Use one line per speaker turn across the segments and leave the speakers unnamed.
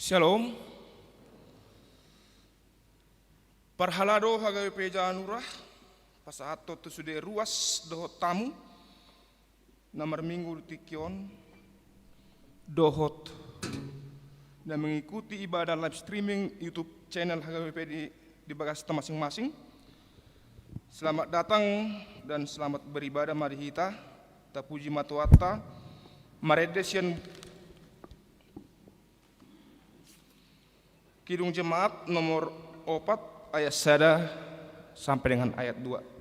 Shalom. Parhalado hagawe pejanurah pasato tu sude ruas dohot tamu nomor minggu tikion dohot dan mengikuti ibadah live streaming YouTube channel HGWP di bagas masing-masing. Selamat datang dan selamat beribadah mari kita tapuji matuata maredesian Kidung Jemaat nomor 4 ayat 1 sampai dengan ayat 2.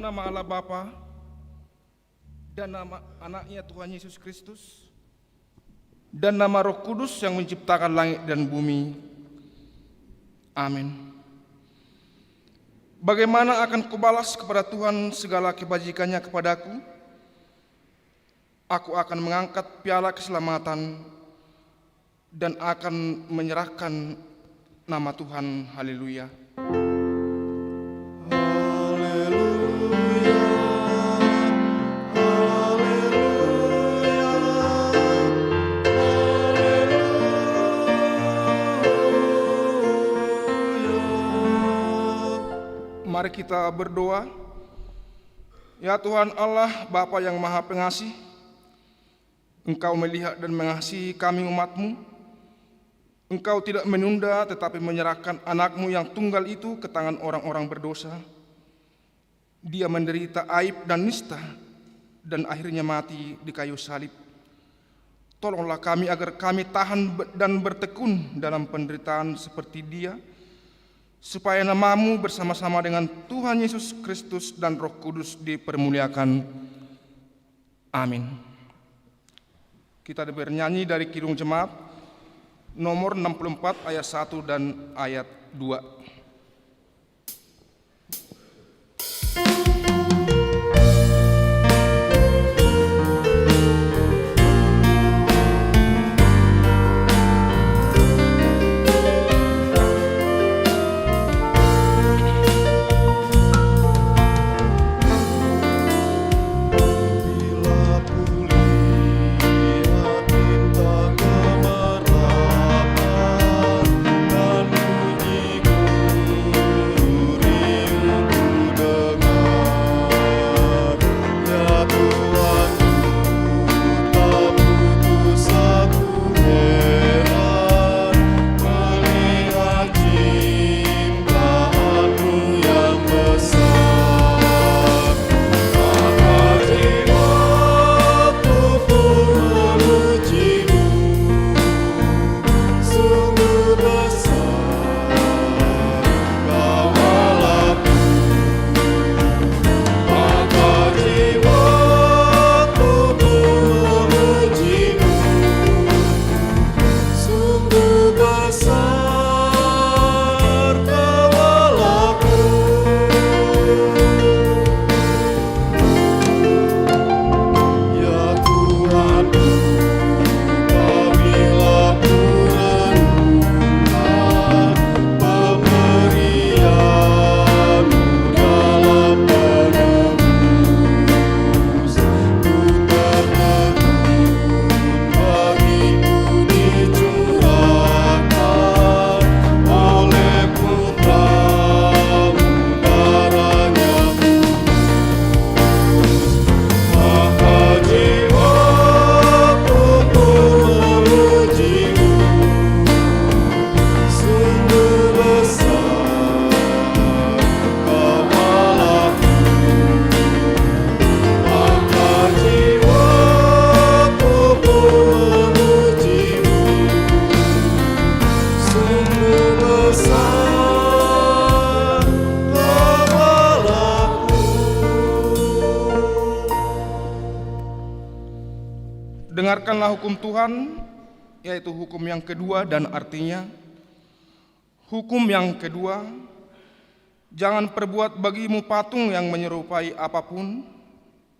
Nama Allah Bapa dan nama anaknya Tuhan Yesus Kristus dan nama Roh Kudus yang menciptakan langit dan bumi. Amin. Bagaimana akan kubalas kepada Tuhan segala kebajikannya kepadaku? Aku akan mengangkat piala keselamatan dan akan menyerahkan nama Tuhan. Haleluya. Mari kita berdoa. Ya Tuhan Allah, Bapa yang Maha Pengasih, Engkau melihat dan mengasihi kami umat-Mu. Engkau tidak menunda tetapi menyerahkan anak-Mu yang tunggal itu ke tangan orang-orang berdosa. Dia menderita aib dan nista dan akhirnya mati di kayu salib. Tolonglah kami agar kami tahan dan bertekun dalam penderitaan seperti dia, supaya nama-Mu bersama-sama dengan Tuhan Yesus Kristus dan Roh Kudus dipermuliakan. Amin. Kita bernyanyi dari Kidung Jemaat nomor 64 ayat 1 dan ayat 2.
Dan bunyi gurih
Dengarkanlah hukum Tuhan, yaitu hukum yang kedua, dan artinya, hukum yang kedua, jangan perbuat bagimu patung yang menyerupai apapun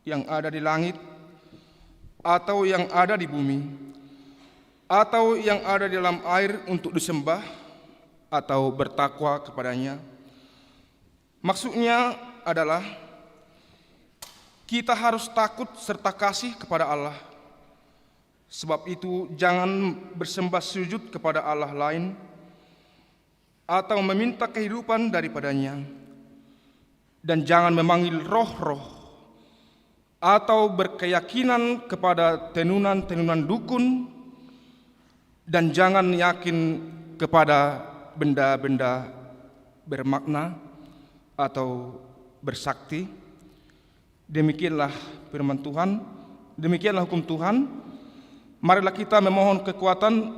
yang ada di langit, atau yang ada di bumi, atau yang ada di dalam air untuk disembah, atau bertakwa kepadanya. Maksudnya adalah kita harus takut serta kasih kepada Allah. Sebab itu jangan bersembah sujud kepada Allah lain atau meminta kehidupan daripadanya. Dan jangan memanggil roh-roh atau berkeyakinan kepada tenunan-tenunan dukun, dan jangan yakin kepada benda-benda bermakna atau bersakti. Demikianlah firman Tuhan, demikianlah hukum Tuhan. Marilah kita memohon kekuatan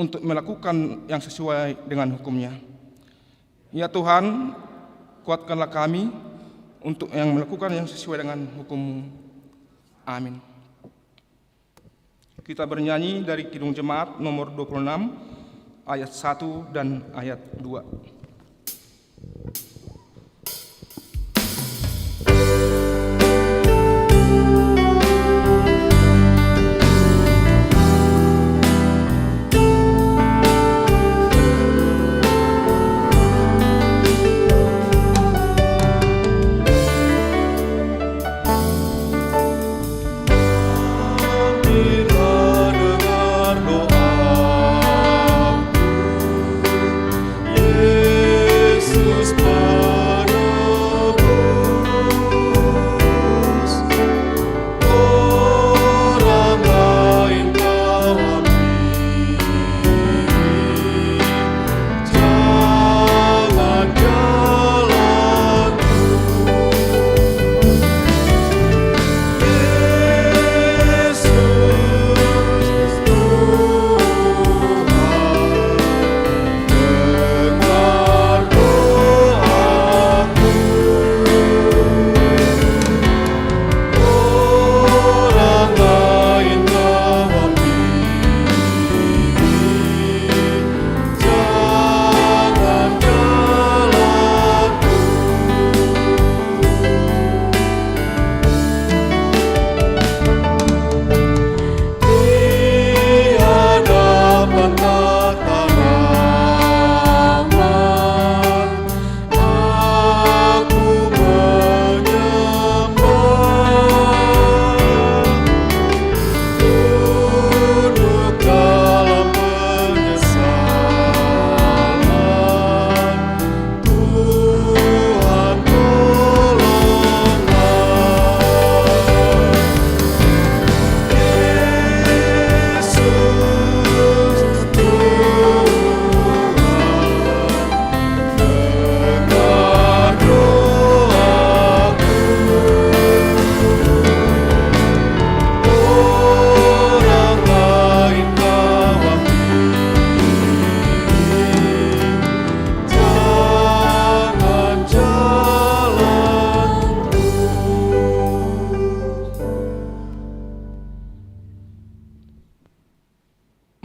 untuk melakukan yang sesuai dengan hukumnya. Ya Tuhan, kuatkanlah kami untuk yang melakukan yang sesuai dengan hukum-Mu. Amin. Kita bernyanyi dari Kidung Jemaat nomor 26, ayat 1 dan ayat 2.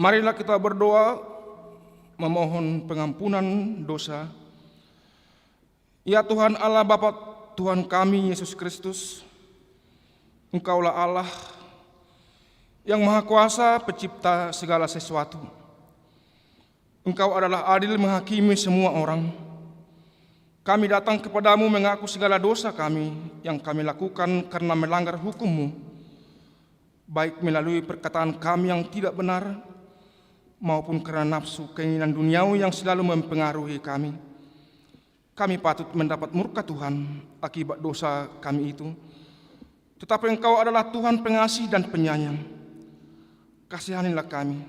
Marilah kita berdoa memohon pengampunan dosa. Ya Tuhan Allah Bapa Tuhan kami Yesus Kristus, Engkaulah Allah yang Maha Kuasa, pencipta segala sesuatu. Engkau adalah adil menghakimi semua orang. Kami datang kepadamu mengaku segala dosa kami yang kami lakukan karena melanggar hukum-Mu, baik melalui perkataan kami yang tidak benar, maupun karena nafsu keinginan duniawi yang selalu mempengaruhi kami. Kami patut mendapat murka Tuhan akibat dosa kami itu. Tetapi Engkau adalah Tuhan pengasih dan penyayang. Kasihanilah kami.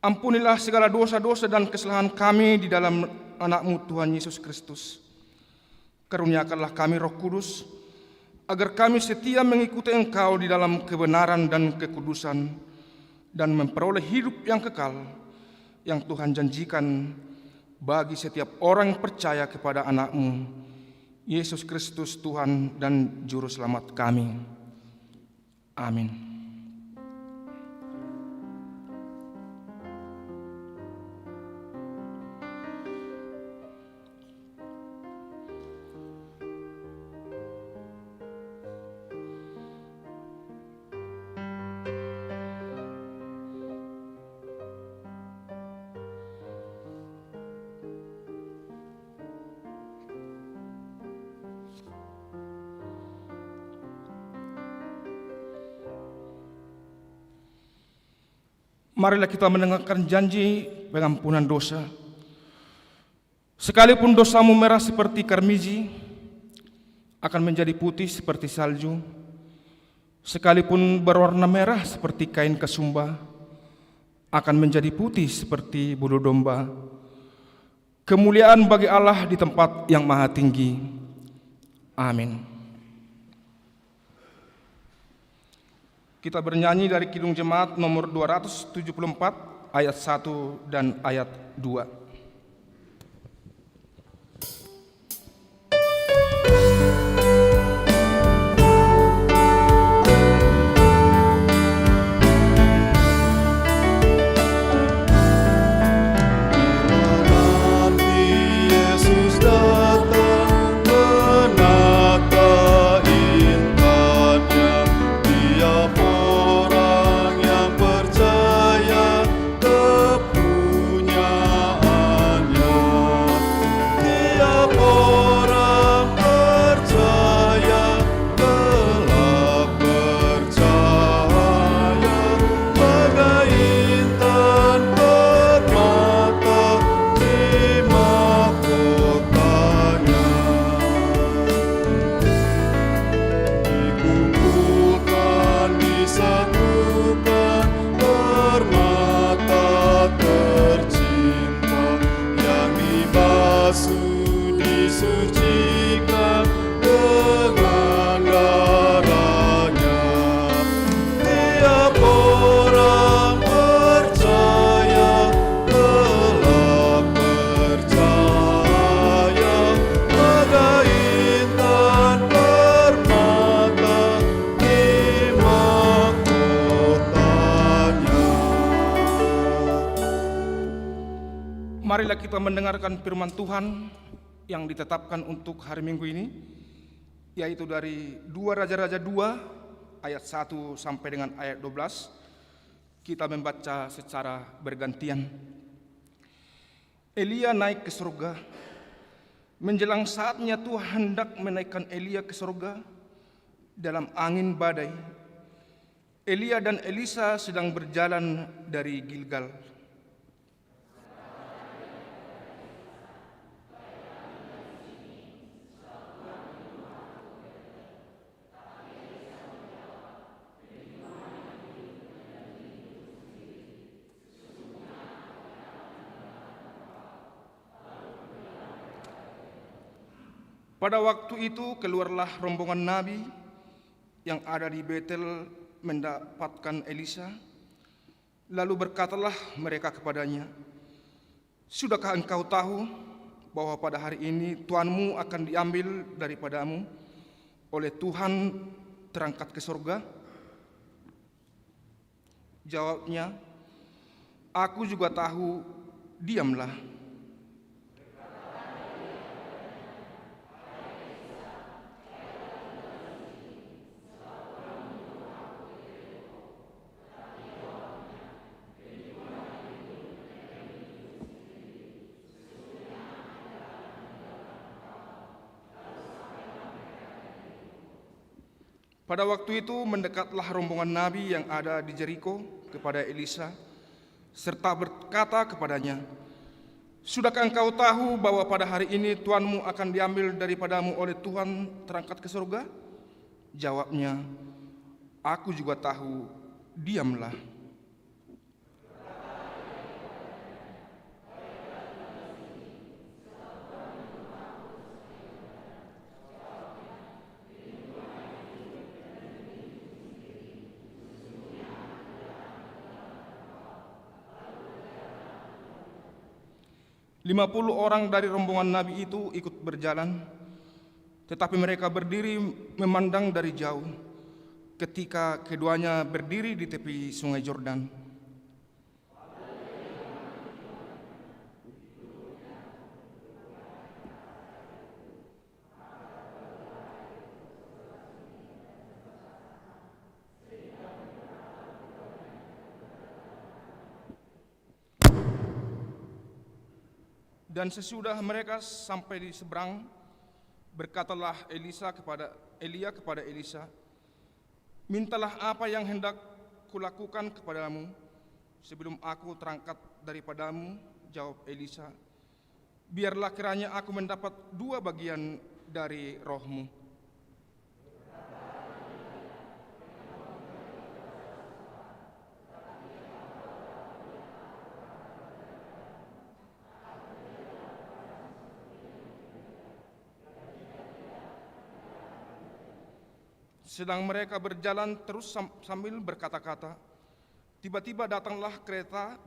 Ampunilah segala dosa-dosa dan kesalahan kami di dalam Anak-Mu Tuhan Yesus Kristus. Karuniakanlah kami Roh Kudus, agar kami setia mengikuti Engkau di dalam kebenaran dan kekudusan, dan memperoleh hidup yang kekal yang Tuhan janjikan bagi setiap orang yang percaya kepada Anak-Mu, Yesus Kristus Tuhan dan Juru Selamat kami. Amin. Marilah kita mendengarkan janji pengampunan dosa. Sekalipun dosamu merah seperti karmiji, akan menjadi putih seperti salju. Sekalipun berwarna merah seperti kain kasumba, akan menjadi putih seperti bulu domba. Kemuliaan bagi Allah di tempat yang maha tinggi. Amin. Kita bernyanyi dari Kidung Jemaat nomor 274 ayat 1 dan ayat 2. Marilah kita mendengarkan firman Tuhan yang ditetapkan untuk hari Minggu ini, yaitu dari 2 Raja-Raja 2 ayat 1 sampai dengan ayat 12. Kita membaca secara bergantian. Elia naik ke surga. Menjelang saatnya Tuhan hendak menaikkan Elia ke surga dalam angin badai. Elia dan Elisa sedang berjalan dari Gilgal. Pada waktu itu keluarlah rombongan nabi yang ada di Betel mendapatkan Elisa. Lalu berkatalah mereka kepadanya, "Sudahkah engkau tahu bahwa pada hari ini tuanmu akan diambil daripadamu oleh Tuhan terangkat ke surga?" Jawabnya, "Aku juga tahu, diamlah." Pada waktu itu mendekatlah rombongan nabi yang ada di Jeriko kepada Elisa, serta berkata kepadanya, "Sudahkah engkau tahu bahwa pada hari ini tuanmu akan diambil daripadamu oleh Tuhan terangkat ke surga?" Jawabnya, "Aku juga tahu, diamlah." Lima 50 orang dari rombongan nabi itu ikut berjalan, tetapi mereka berdiri memandang dari jauh ketika keduanya berdiri di tepi sungai Yordan. Dan sesudah mereka sampai di seberang, berkatalah Elia kepada Elisa, "Mintalah apa yang hendak kulakukan kepadamu, Sebelum aku terangkat daripadamu, jawab Elisa, biarlah kiranya aku mendapat 2 bagian dari rohmu. Sedang mereka berjalan terus sambil berkata-kata, tiba-tiba datanglah kereta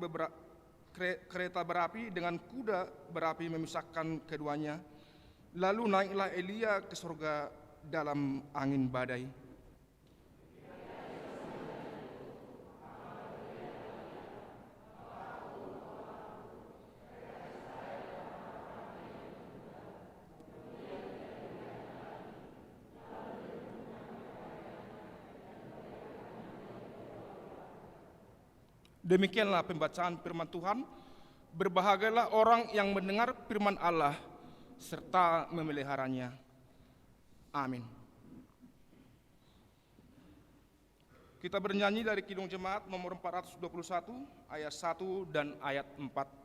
berapi dengan kuda berapi memisahkan keduanya. Lalu naiklah Elia ke surga dalam angin badai. Demikianlah pembacaan firman Tuhan. Berbahagialah orang yang mendengar firman Allah serta memeliharanya. Amin. Kita bernyanyi dari Kidung Jemaat nomor 421 ayat 1 dan ayat 4.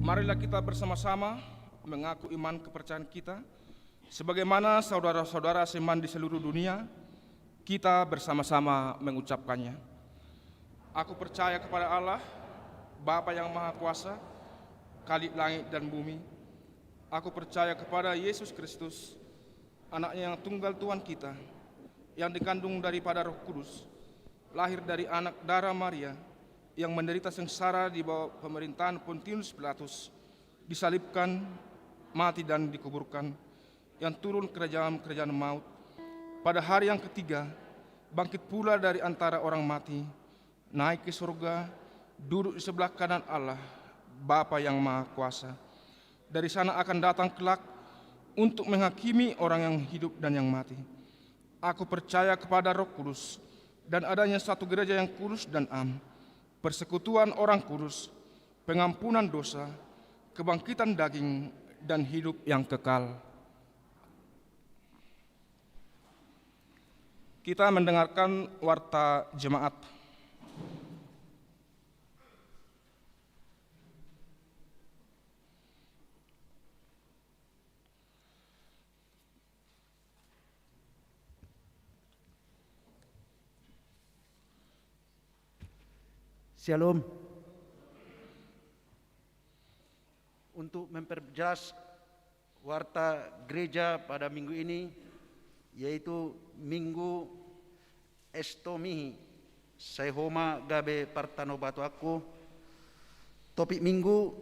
Marilah kita bersama-sama mengaku iman kepercayaan kita, sebagaimana saudara-saudara seiman di seluruh dunia, kita bersama-sama mengucapkannya. Aku percaya kepada Allah, Bapa yang Maha Kuasa, Khalik langit dan bumi. Aku percaya kepada Yesus Kristus, Anaknya yang tunggal Tuhan kita, yang dikandung daripada Roh Kudus, lahir dari anak darah Maria, yang menderita sengsara di bawah pemerintahan Pontius Pilatus, disalibkan, mati dan dikuburkan, yang turun kerajaan maut. Pada hari yang ketiga, bangkit pula dari antara orang mati, naik ke surga, duduk di sebelah kanan Allah, Bapa yang Maha Kuasa. Dari sana akan datang kelak untuk menghakimi orang yang hidup dan yang mati. Aku percaya kepada Roh Kudus dan adanya satu gereja yang kudus dan am, persekutuan orang kudus, pengampunan dosa, kebangkitan daging, dan hidup yang kekal. Kita mendengarkan warta jemaat.
Shalom. Untuk memperjelas warta gereja pada minggu ini, yaitu Minggu Estomihi Saihoma Gabe Partano Batu Aku, topik minggu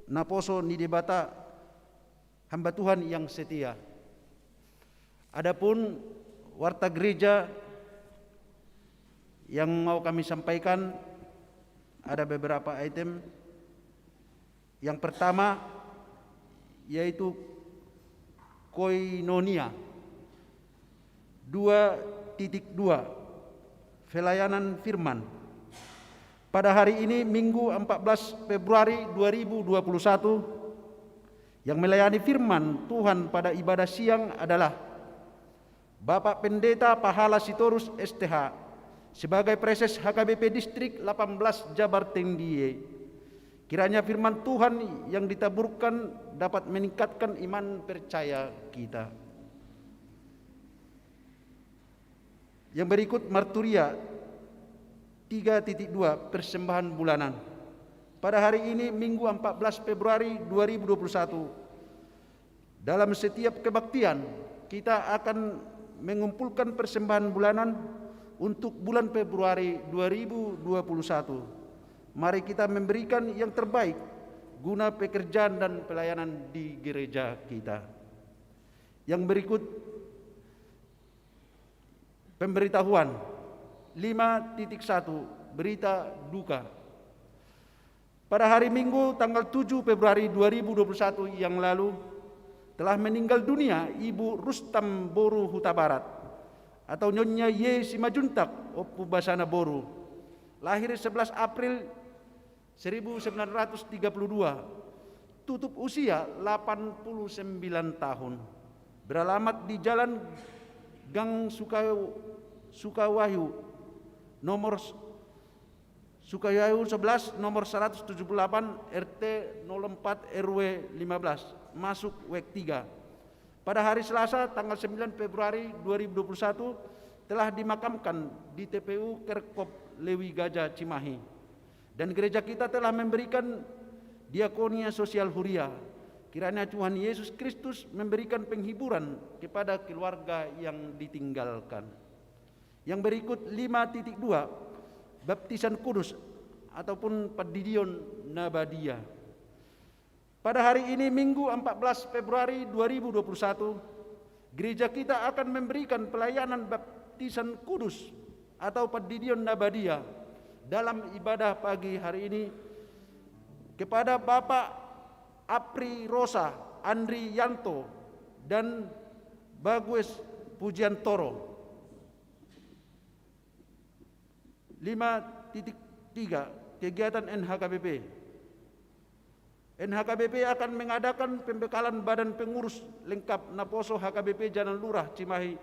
Naposo Nidibata, hamba Tuhan yang setia. Adapun warta gereja yang mau kami sampaikan ada beberapa item. Yang pertama yaitu koinonia. 2.2 Pelayanan Firman. Pada hari ini Minggu 14 Februari 2021 yang melayani firman Tuhan pada ibadah siang adalah Bapak Pendeta Pahala Sitorus STH sebagai Preses HKBP Distrik 18 Jabar Tendie. Kiranya firman Tuhan yang ditaburkan dapat meningkatkan iman percaya kita. Yang berikut marturia 3.2 persembahan bulanan. Pada hari ini Minggu 14 Februari 2021 dalam setiap kebaktian kita akan mengumpulkan persembahan bulanan untuk bulan Februari 2021. Mari kita memberikan yang terbaik guna pekerjaan dan pelayanan di gereja kita. Yang berikut pemberitahuan 5.1 berita duka. Pada hari Minggu tanggal 7 Februari 2021 yang lalu telah meninggal dunia Ibu Rustam Boru Huta Barat atau Nyonya Ye Simajuntak Opu Basana Boru, lahir 11 April 1932, tutup usia 89 tahun, beralamat di Jalan Gang Sukawahyu nomor Sukayayu 11 nomor 178 RT 04 RW 15 masuk WEK 3. Pada hari Selasa tanggal 9 Februari 2021 telah dimakamkan di TPU Kerkop Lewi Gajah Cimahi, dan gereja kita telah memberikan diakonia sosial huria. Kiranya Tuhan Yesus Kristus memberikan penghiburan kepada keluarga yang ditinggalkan. Yang berikut 5.2 baptisan kudus ataupun Padidion Nabadia. Pada hari ini Minggu 14 Februari 2021 gereja kita akan memberikan pelayanan baptisan kudus atau Padidion Nabadia dalam ibadah pagi hari ini kepada Bapak Apri Rosa Andri Yanto dan Bagus Pujiantoro. 5.3 kegiatan NHKBP. NHKBP akan mengadakan pembekalan badan pengurus lengkap Naposo HKBP Jalan Lurah Cimahi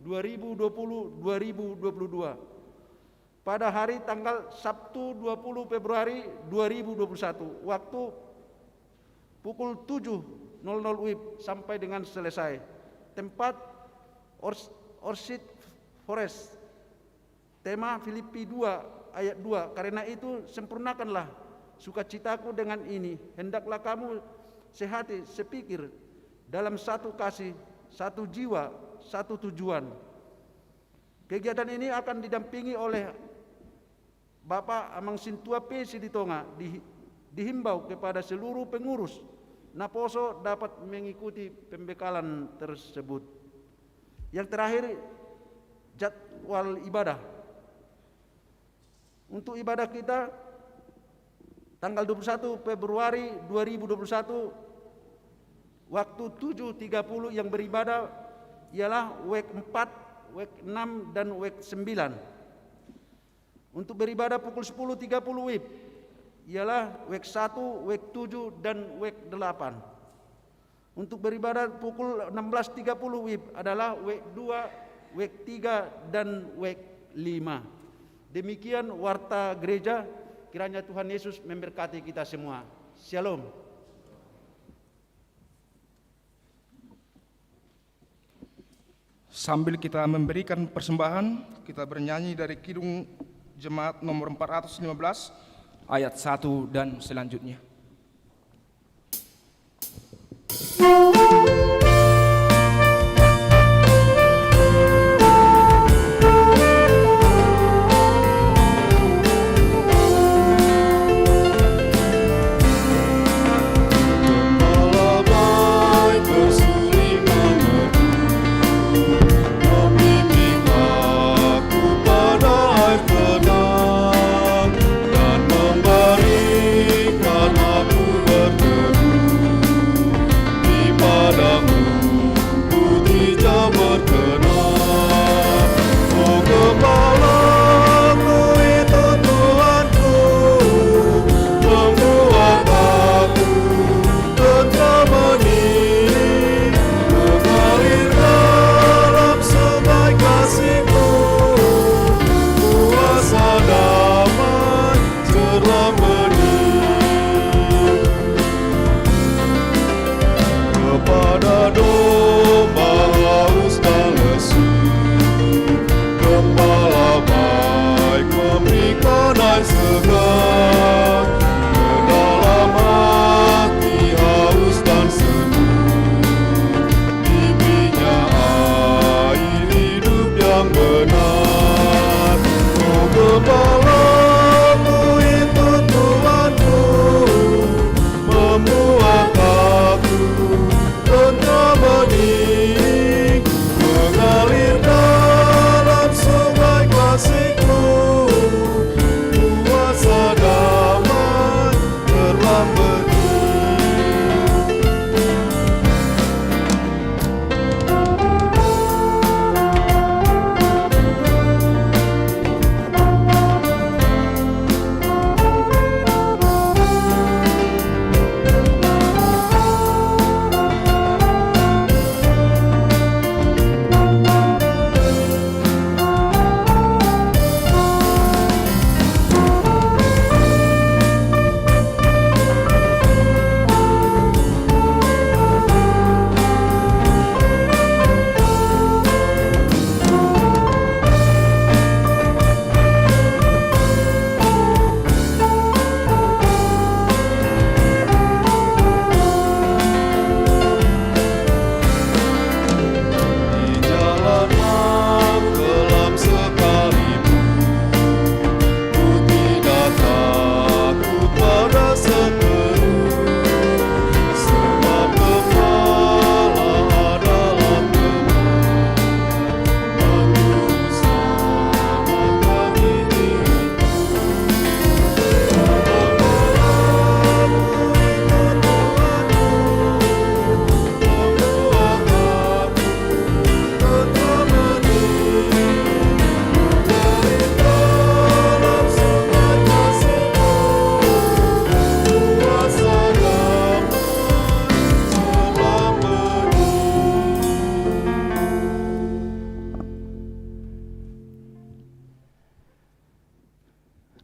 2020-2022 pada hari tanggal Sabtu 20 Februari 2021 waktu pukul 7.00 WIB sampai dengan selesai. Tempat Orchid Forest. Tema Filipi 2 ayat 2, karena itu sempurnakanlah sukacitaku dengan ini, hendaklah kamu sehati sepikir dalam satu kasih, satu jiwa, satu tujuan. Kegiatan ini akan didampingi oleh Bapak Amang Sintua P. Siditonga. Dihimbau kepada seluruh pengurus Naposo dapat mengikuti pembekalan tersebut. Yang terakhir, jadwal ibadah. Untuk ibadah kita tanggal 21 Februari 2021 waktu 7.30 yang beribadah ialah WEK 4, WEK 6 dan WEK 9. Untuk beribadah pukul 10.30 WIB ialah WEK 1, WEK 7 dan WEK 8. Untuk beribadah pukul 16.30 WIB adalah WEK 2, WEK 3 dan WEK 5. Demikian warta gereja, kiranya Tuhan Yesus memberkati kita semua. Shalom.
Sambil kita memberikan persembahan, kita bernyanyi dari Kidung Jemaat nomor 415 ayat 1 dan selanjutnya.
Memberikan aku berteduh di padang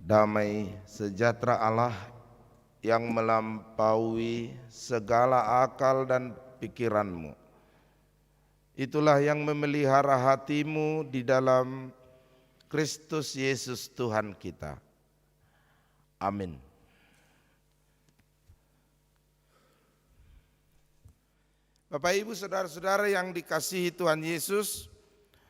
damai sejahtera Allah yang melampaui segala akal dan pikiranmu, itulah yang memelihara hatimu di dalam Kristus Yesus Tuhan kita. Amin. Bapak Ibu saudara-saudara yang dikasihi Tuhan Yesus,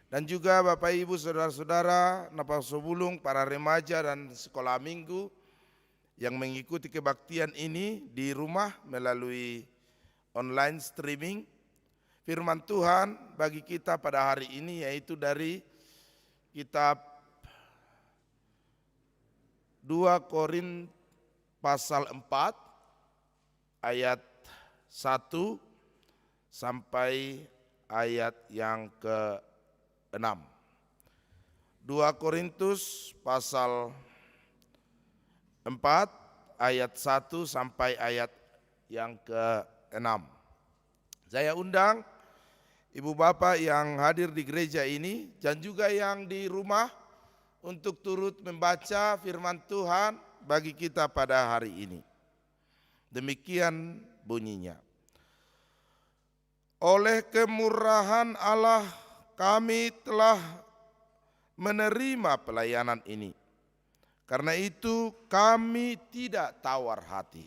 dan juga Bapak Ibu saudara-saudara Napasobulung, para remaja dan sekolah minggu yang mengikuti kebaktian ini di rumah melalui online streaming. Firman Tuhan bagi kita pada hari ini yaitu dari kitab 2 Korintus pasal 4 ayat 1 sampai ayat yang ke-6. 2 Korintus pasal 4 ayat 1 sampai ayat yang ke-6. Saya undang Ibu Bapak yang hadir di gereja ini dan juga yang di rumah untuk turut membaca firman Tuhan bagi kita pada hari ini. Demikian bunyinya. Oleh kemurahan Allah kami telah menerima pelayanan ini. Karena itu kami tidak tawar hati.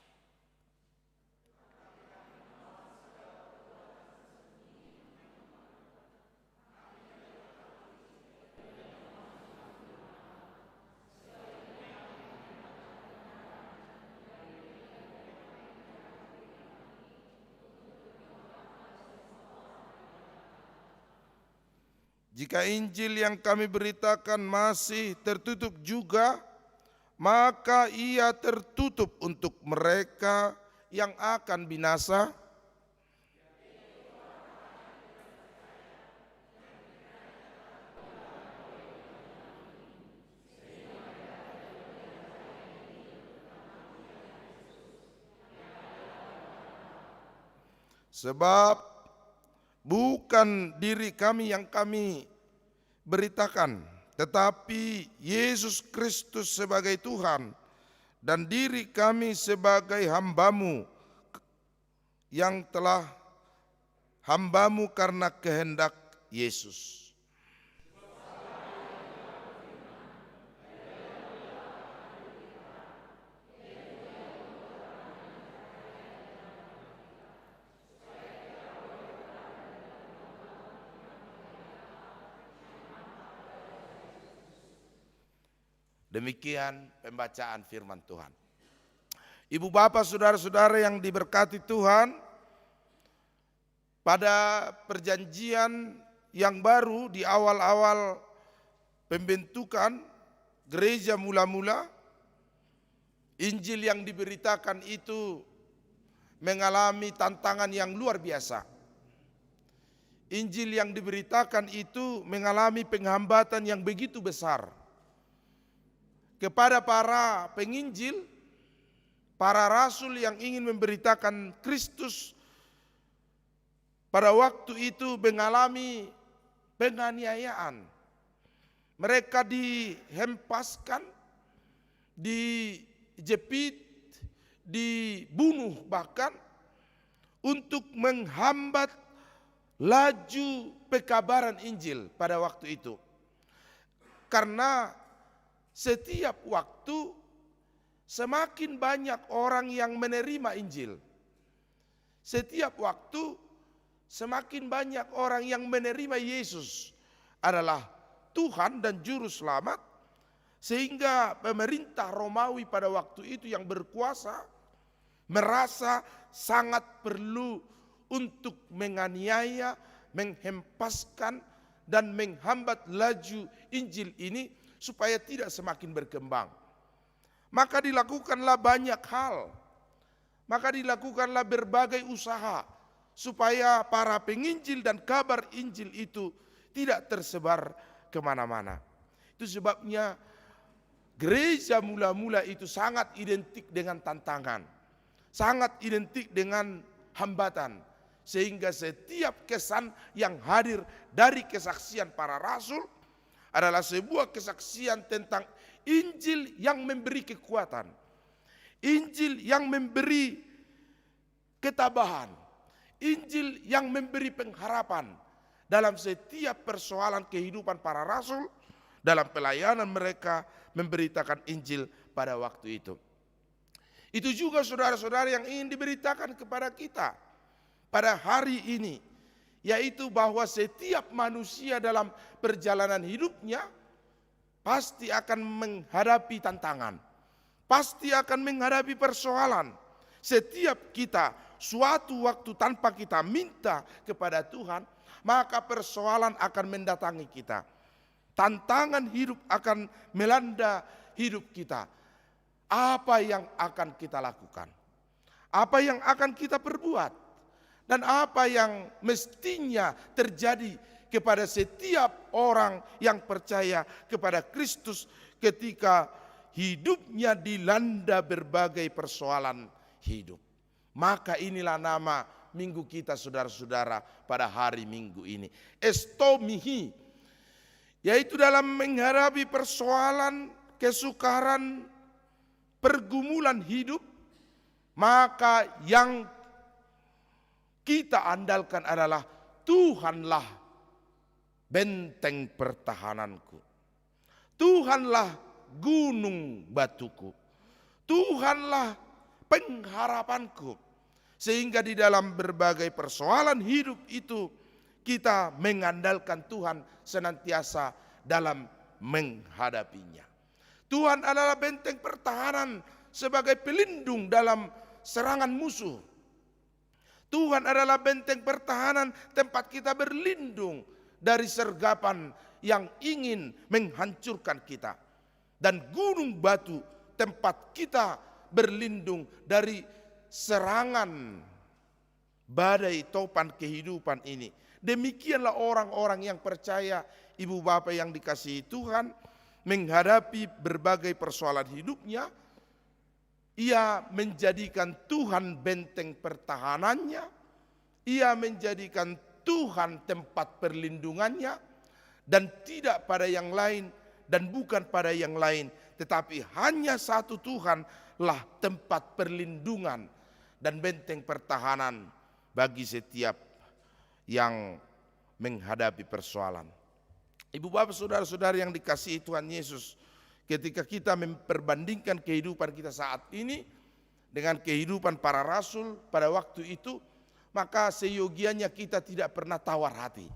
Jika Injil yang kami beritakan masih tertutup juga, maka ia tertutup untuk mereka yang akan binasa. Sebab bukan diri kami yang kami beritakan, tetapi Yesus Kristus sebagai Tuhan dan diri kami sebagai hamba-Mu yang telah hamba-Mu karena kehendak Yesus. Demikian pembacaan firman Tuhan. Ibu bapak saudara-saudara yang diberkati Tuhan, pada perjanjian yang baru di awal-awal pembentukan gereja mula-mula, Injil yang diberitakan itu mengalami tantangan yang luar biasa. Injil yang diberitakan itu mengalami penghambatan yang begitu besar. Kepada para penginjil, para rasul yang ingin memberitakan Kristus pada waktu itu mengalami penganiayaan. Mereka dihempaskan, dijepit, dibunuh bahkan untuk menghambat laju pekabaran Injil pada waktu itu. Karena setiap waktu semakin banyak orang yang menerima Injil. Setiap waktu semakin banyak orang yang menerima Yesus adalah Tuhan dan Juru Selamat. Sehingga pemerintah Romawi pada waktu itu yang berkuasa merasa sangat perlu untuk menganiaya, menghempaskan dan menghambat laju Injil ini supaya tidak semakin berkembang. Maka dilakukanlah banyak hal. Maka dilakukanlah berbagai usaha supaya para penginjil dan kabar Injil itu tidak tersebar kemana-mana. Itu sebabnya gereja mula-mula itu sangat identik dengan tantangan. Sangat identik dengan hambatan. Sehingga setiap kesan yang hadir dari kesaksian para rasul adalah sebuah kesaksian tentang Injil yang memberi kekuatan, Injil yang memberi ketabahan, Injil yang memberi pengharapan dalam setiap persoalan kehidupan para rasul, dalam pelayanan mereka memberitakan Injil pada waktu itu. Itu juga saudara-saudara yang ingin diberitakan kepada kita pada hari ini, yaitu bahwa setiap manusia dalam perjalanan hidupnya pasti akan menghadapi tantangan, pasti akan menghadapi persoalan. Setiap kita suatu waktu tanpa kita minta kepada Tuhan, maka persoalan akan mendatangi kita. Tantangan hidup akan melanda hidup kita. Apa yang akan kita lakukan? Apa yang akan kita perbuat? Dan apa yang mestinya terjadi kepada setiap orang yang percaya kepada Kristus ketika hidupnya dilanda berbagai persoalan hidup. Maka inilah nama minggu kita saudara-saudara pada hari Minggu ini. Estomihi, yaitu dalam menghadapi persoalan, kesukaran, pergumulan hidup, maka yang kita andalkan adalah Tuhanlah benteng pertahananku, Tuhanlah gunung batuku, Tuhanlah pengharapanku. Sehingga di dalam berbagai persoalan hidup itu kita mengandalkan Tuhan senantiasa dalam menghadapinya. Tuhan adalah benteng pertahanan sebagai pelindung dalam serangan musuh. Tuhan adalah benteng pertahanan tempat kita berlindung dari sergapan yang ingin menghancurkan kita. Dan gunung batu tempat kita berlindung dari serangan badai topan kehidupan ini. Demikianlah orang-orang yang percaya, ibu bapak yang dikasihi Tuhan, menghadapi berbagai persoalan hidupnya, ia menjadikan Tuhan benteng pertahanannya, ia menjadikan Tuhan tempat perlindungannya, dan tidak pada yang lain dan bukan pada yang lain, tetapi hanya satu Tuhanlah tempat perlindungan dan benteng pertahanan bagi setiap yang menghadapi persoalan. Ibu bapak saudara-saudara yang dikasihi Tuhan Yesus, ketika kita memperbandingkan kehidupan kita saat ini dengan kehidupan para rasul pada waktu itu, maka seyogianya kita tidak pernah tawar hati.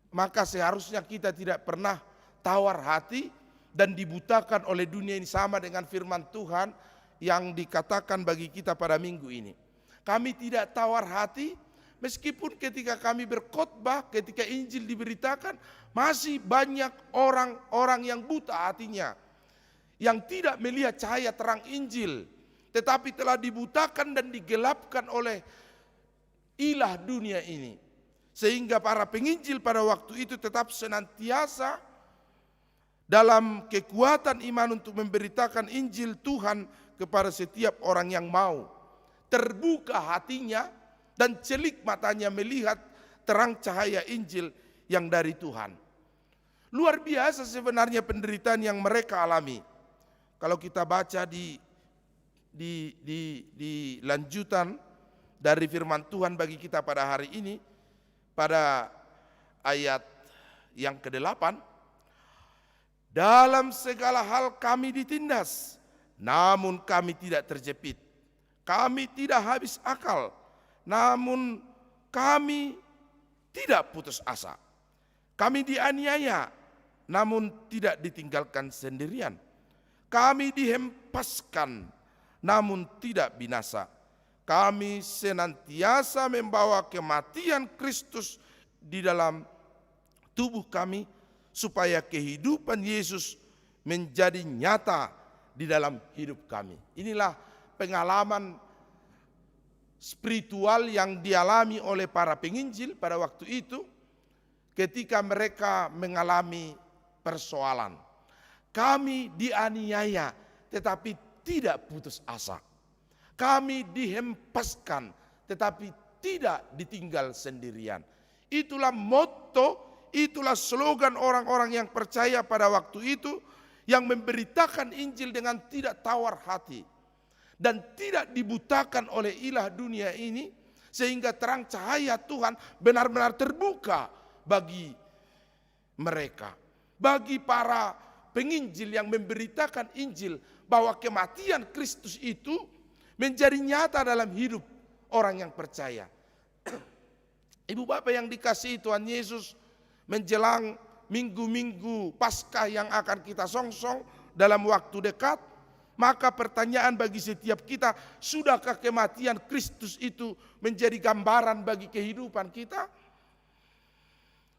Maka seharusnya kita tidak pernah tawar hati dan dibutakan oleh dunia ini, sama dengan firman Tuhan yang dikatakan bagi kita pada minggu ini. Kami tidak tawar hati meskipun ketika kami berkhotbah, ketika Injil diberitakan, masih banyak orang-orang yang buta hatinya, yang tidak melihat cahaya terang Injil, tetapi telah dibutakan dan digelapkan oleh ilah dunia ini. Sehingga para penginjil pada waktu itu tetap senantiasa dalam kekuatan iman untuk memberitakan Injil Tuhan kepada setiap orang yang mau terbuka hatinya dan celik matanya melihat terang cahaya Injil yang dari Tuhan. Luar biasa sebenarnya penderitaan yang mereka alami. Kalau kita baca di lanjutan dari firman Tuhan bagi kita pada hari ini, pada ayat yang ke-8, dalam segala hal kami ditindas, namun kami tidak terjepit. Kami tidak habis akal, namun kami tidak putus asa. Kami dianiaya, namun tidak ditinggalkan sendirian. Kami dihempaskan, namun tidak binasa. Kami senantiasa membawa kematian Kristus di dalam tubuh kami, supaya kehidupan Yesus menjadi nyata di dalam hidup kami. Inilah pengalaman spiritual yang dialami oleh para penginjil pada waktu itu ketika mereka mengalami persoalan. Kami dianiaya tetapi tidak putus asa. Kami dihempaskan tetapi tidak ditinggal sendirian. Itulah motto itulah slogan orang-orang yang percaya pada waktu itu, yang memberitakan Injil dengan tidak tawar hati dan tidak dibutakan oleh ilah dunia ini, sehingga terang cahaya Tuhan benar-benar terbuka bagi mereka, bagi para penginjil yang memberitakan Injil, bahwa kematian Kristus itu menjadi nyata dalam hidup orang yang percaya. Ibu bapak yang dikasihi Tuhan Yesus, menjelang minggu-minggu Paskah yang akan kita songsong dalam waktu dekat, maka pertanyaan bagi setiap kita, sudahkah kematian Kristus itu menjadi gambaran bagi kehidupan kita?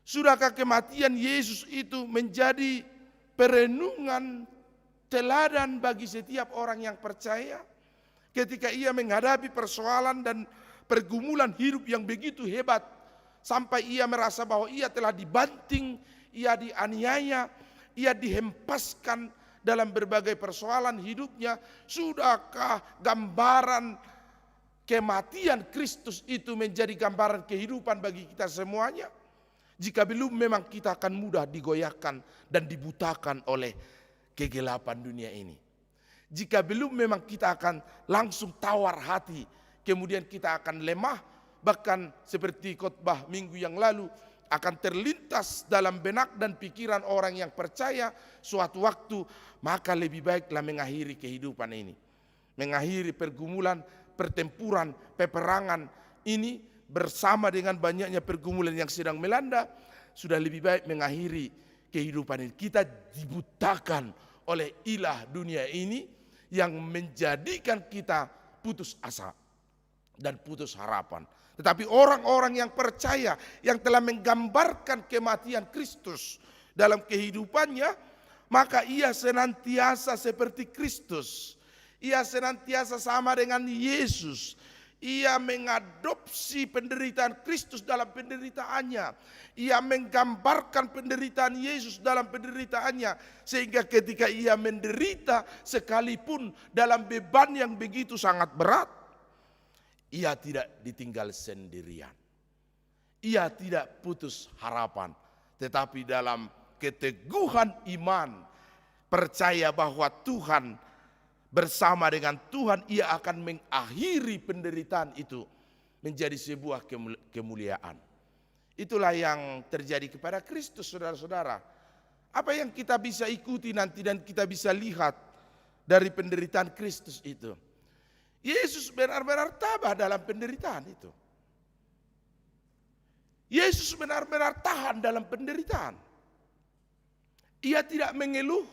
Sudahkah kematian Yesus itu menjadi perenungan teladan bagi setiap orang yang percaya? Ketika ia menghadapi persoalan dan pergumulan hidup yang begitu hebat, sampai ia merasa bahwa ia telah dibanting, ia dianiaya, ia dihempaskan dalam berbagai persoalan hidupnya. Sudahkah gambaran kematian Kristus itu menjadi gambaran kehidupan bagi kita semuanya? Jika belum, memang kita akan mudah digoyahkan dan dibutakan oleh kegelapan dunia ini. Jika belum, memang kita akan langsung tawar hati, kemudian kita akan lemah. Bahkan seperti khotbah minggu yang lalu, akan terlintas dalam benak dan pikiran orang yang percaya suatu waktu, maka lebih baiklah mengakhiri kehidupan ini. Mengakhiri pergumulan, pertempuran, peperangan ini bersama dengan banyaknya pergumulan yang sedang melanda. Sudah lebih baik mengakhiri kehidupan ini. Kita dibutakan oleh ilah dunia ini yang menjadikan kita putus asa dan putus harapan. Tetapi orang-orang yang percaya, yang telah menggambarkan kematian Kristus dalam kehidupannya, maka ia senantiasa seperti Kristus. Ia senantiasa sama dengan Yesus. Ia mengadopsi penderitaan Kristus dalam penderitaannya. Ia menggambarkan penderitaan Yesus dalam penderitaannya. Sehingga ketika ia menderita, sekalipun dalam beban yang begitu sangat berat, ia tidak ditinggal sendirian. Ia tidak putus harapan. Tetapi dalam keteguhan iman, percaya bahwa Tuhan, bersama dengan Tuhan, ia akan mengakhiri penderitaan itu menjadi sebuah kemuliaan. Itulah yang terjadi kepada Kristus, saudara-saudara. Apa yang kita bisa ikuti nanti dan kita bisa lihat dari penderitaan Kristus itu? Yesus benar-benar tabah dalam penderitaan itu. Yesus benar-benar tahan dalam penderitaan. Ia tidak mengeluh,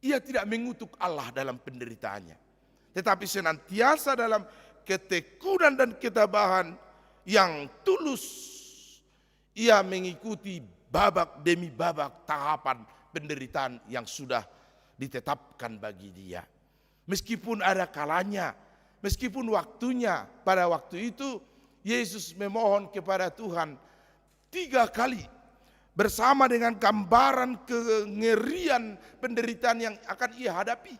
ia tidak mengutuk Allah dalam penderitaannya. Tetapi senantiasa dalam ketekunan dan ketabahan yang tulus, ia mengikuti babak demi babak tahapan penderitaan yang sudah ditetapkan bagi dia. Meskipun ada kalanya, meskipun waktunya, pada waktu itu Yesus memohon kepada Tuhan 3 kali bersama dengan gambaran kengerian penderitaan yang akan ia hadapi.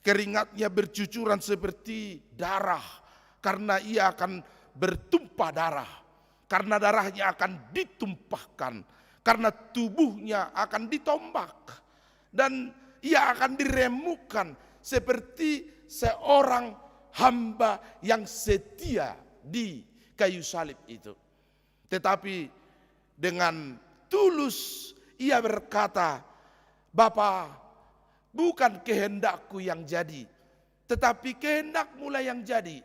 Keringatnya bercucuran seperti darah karena ia akan bertumpah darah, karena darahnya akan ditumpahkan, karena tubuhnya akan ditombak dan ia akan diremukkan seperti seorang hamba yang setia di kayu salib itu. Tetapi dengan tulus ia berkata, Bapa, bukan kehendakku yang jadi, tetapi kehendak-Mu lah yang jadi.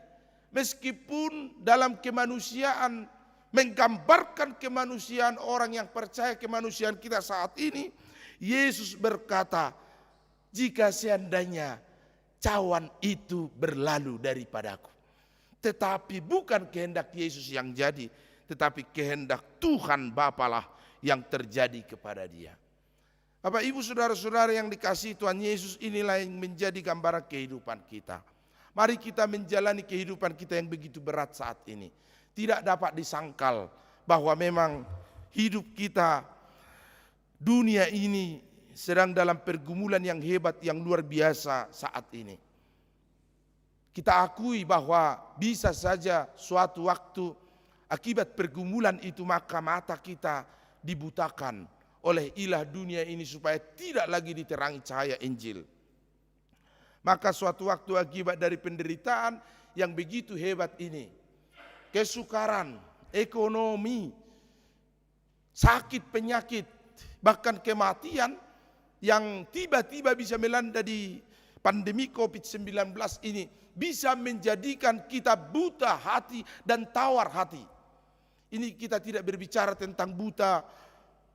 Meskipun dalam kemanusiaan menggambarkan kemanusiaan orang yang percaya, kemanusiaan kita saat ini, Yesus berkata, jika seandainya cawan itu berlalu daripadaku, tetapi bukan kehendak Yesus yang jadi, tetapi kehendak Tuhan Bapalah yang terjadi kepada dia. Bapak Ibu saudara-saudara yang dikasihi Tuhan Yesus, inilah yang menjadi gambaran kehidupan kita. Mari kita menjalani kehidupan kita yang begitu berat saat ini. Tidak dapat disangkal bahwa memang hidup kita, dunia ini sedang dalam pergumulan yang hebat, yang luar biasa saat ini. Kita akui bahwa bisa saja suatu waktu akibat pergumulan itu maka mata kita dibutakan oleh ilah dunia ini supaya tidak lagi diterangi cahaya Injil. Maka suatu waktu akibat dari penderitaan yang begitu hebat ini, kesukaran, ekonomi, sakit, penyakit, bahkan kematian yang tiba-tiba bisa melanda di pandemi COVID-19 ini bisa menjadikan kita buta hati dan tawar hati. Ini kita tidak berbicara tentang buta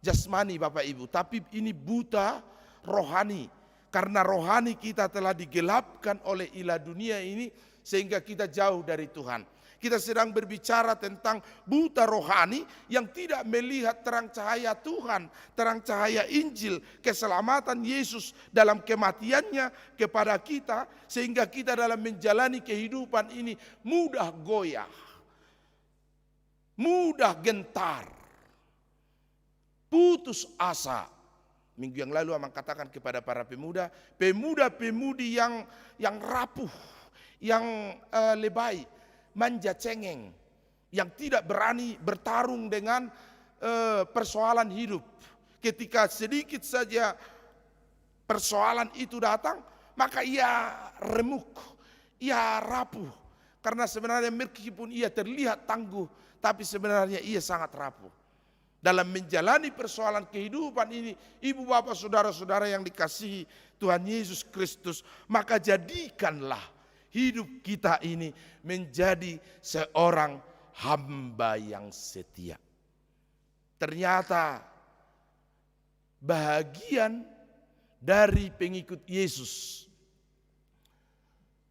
jasmani Bapak Ibu, tapi ini buta rohani. Karena rohani kita telah digelapkan oleh ilah dunia ini sehingga kita jauh dari Tuhan. Kita sedang berbicara tentang buta rohani yang tidak melihat terang cahaya Tuhan, terang cahaya Injil, keselamatan Yesus dalam kematiannya kepada kita, sehingga kita dalam menjalani kehidupan ini mudah goyah, mudah gentar, putus asa. Minggu yang lalu Amang katakan kepada para pemuda-pemudi yang rapuh, yang lebay, manja cengeng, yang tidak berani bertarung dengan persoalan hidup. Ketika sedikit saja persoalan itu datang, maka ia remuk, ia rapuh. Karena sebenarnya meskipun ia terlihat tangguh, tapi sebenarnya ia sangat rapuh. Dalam menjalani persoalan kehidupan ini, ibu bapak saudara-saudara yang dikasihi Tuhan Yesus Kristus, maka jadikanlah hidup kita ini menjadi seorang hamba yang setia. Ternyata bahagian dari pengikut Yesus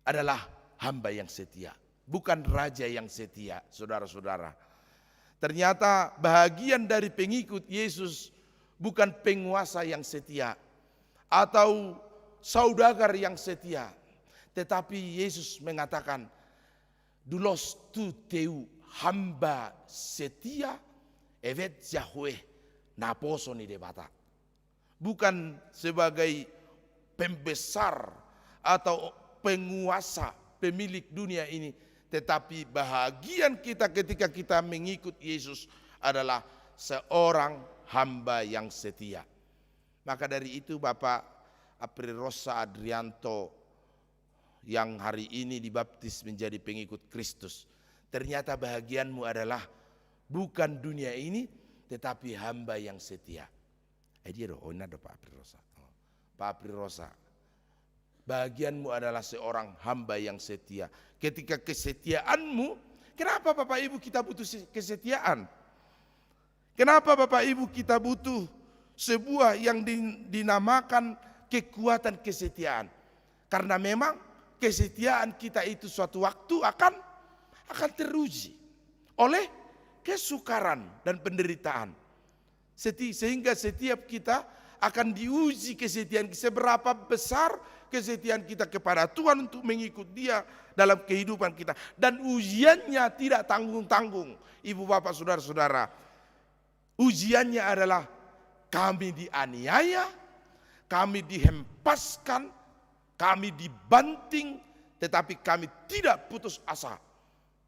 adalah hamba yang setia, bukan raja yang setia, saudara-saudara. Ternyata bahagian dari pengikut Yesus bukan penguasa yang setia atau saudagar yang setia. Tetapi Yesus mengatakan, dulos tu teu hamba setia evet Yahweh naposo ni debata. Bukan sebagai pembesar atau penguasa, pemilik dunia ini, tetapi bahagian kita ketika kita mengikut Yesus adalah seorang hamba yang setia. Maka dari itu Bapak Aprirosa Adrianto yang hari ini dibaptis menjadi pengikut Kristus, ternyata bahagianmu adalah bukan dunia ini tetapi hamba yang setia. Dia Pak Aprirosa. Pak Aprirosa, bahagianmu adalah seorang hamba yang setia. Ketika kesetiaanmu, kenapa Bapak Ibu kita butuh kesetiaan? Kenapa Bapak Ibu kita butuh sebuah yang dinamakan kekuatan kesetiaan? Karena memang kesetiaan kita itu suatu waktu akan teruji oleh kesukaran dan penderitaan. Sehingga setiap kita akan diuji kesetiaan, seberapa besar kesetiaan kita kepada Tuhan untuk mengikut Dia dalam kehidupan kita. Dan ujiannya tidak tanggung-tanggung, ibu bapak saudara-saudara. Ujiannya adalah kami dianiaya, kami dihempaskan, kami dibanting, tetapi kami tidak putus asa.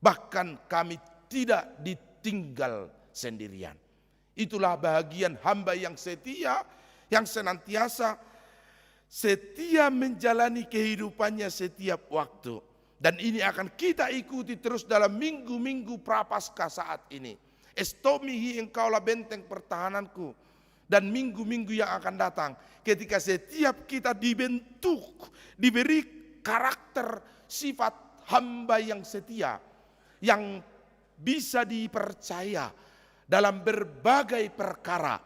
Bahkan kami tidak ditinggal sendirian. Itulah bahagian hamba yang setia, yang senantiasa setia menjalani kehidupannya setiap waktu. Dan ini akan kita ikuti terus dalam minggu-minggu prapaskah saat ini. Estomihi engkaulah benteng pertahananku. Dan minggu-minggu yang akan datang, ketika setiap kita dibentuk, diberi karakter sifat hamba yang setia, yang bisa dipercaya dalam berbagai perkara,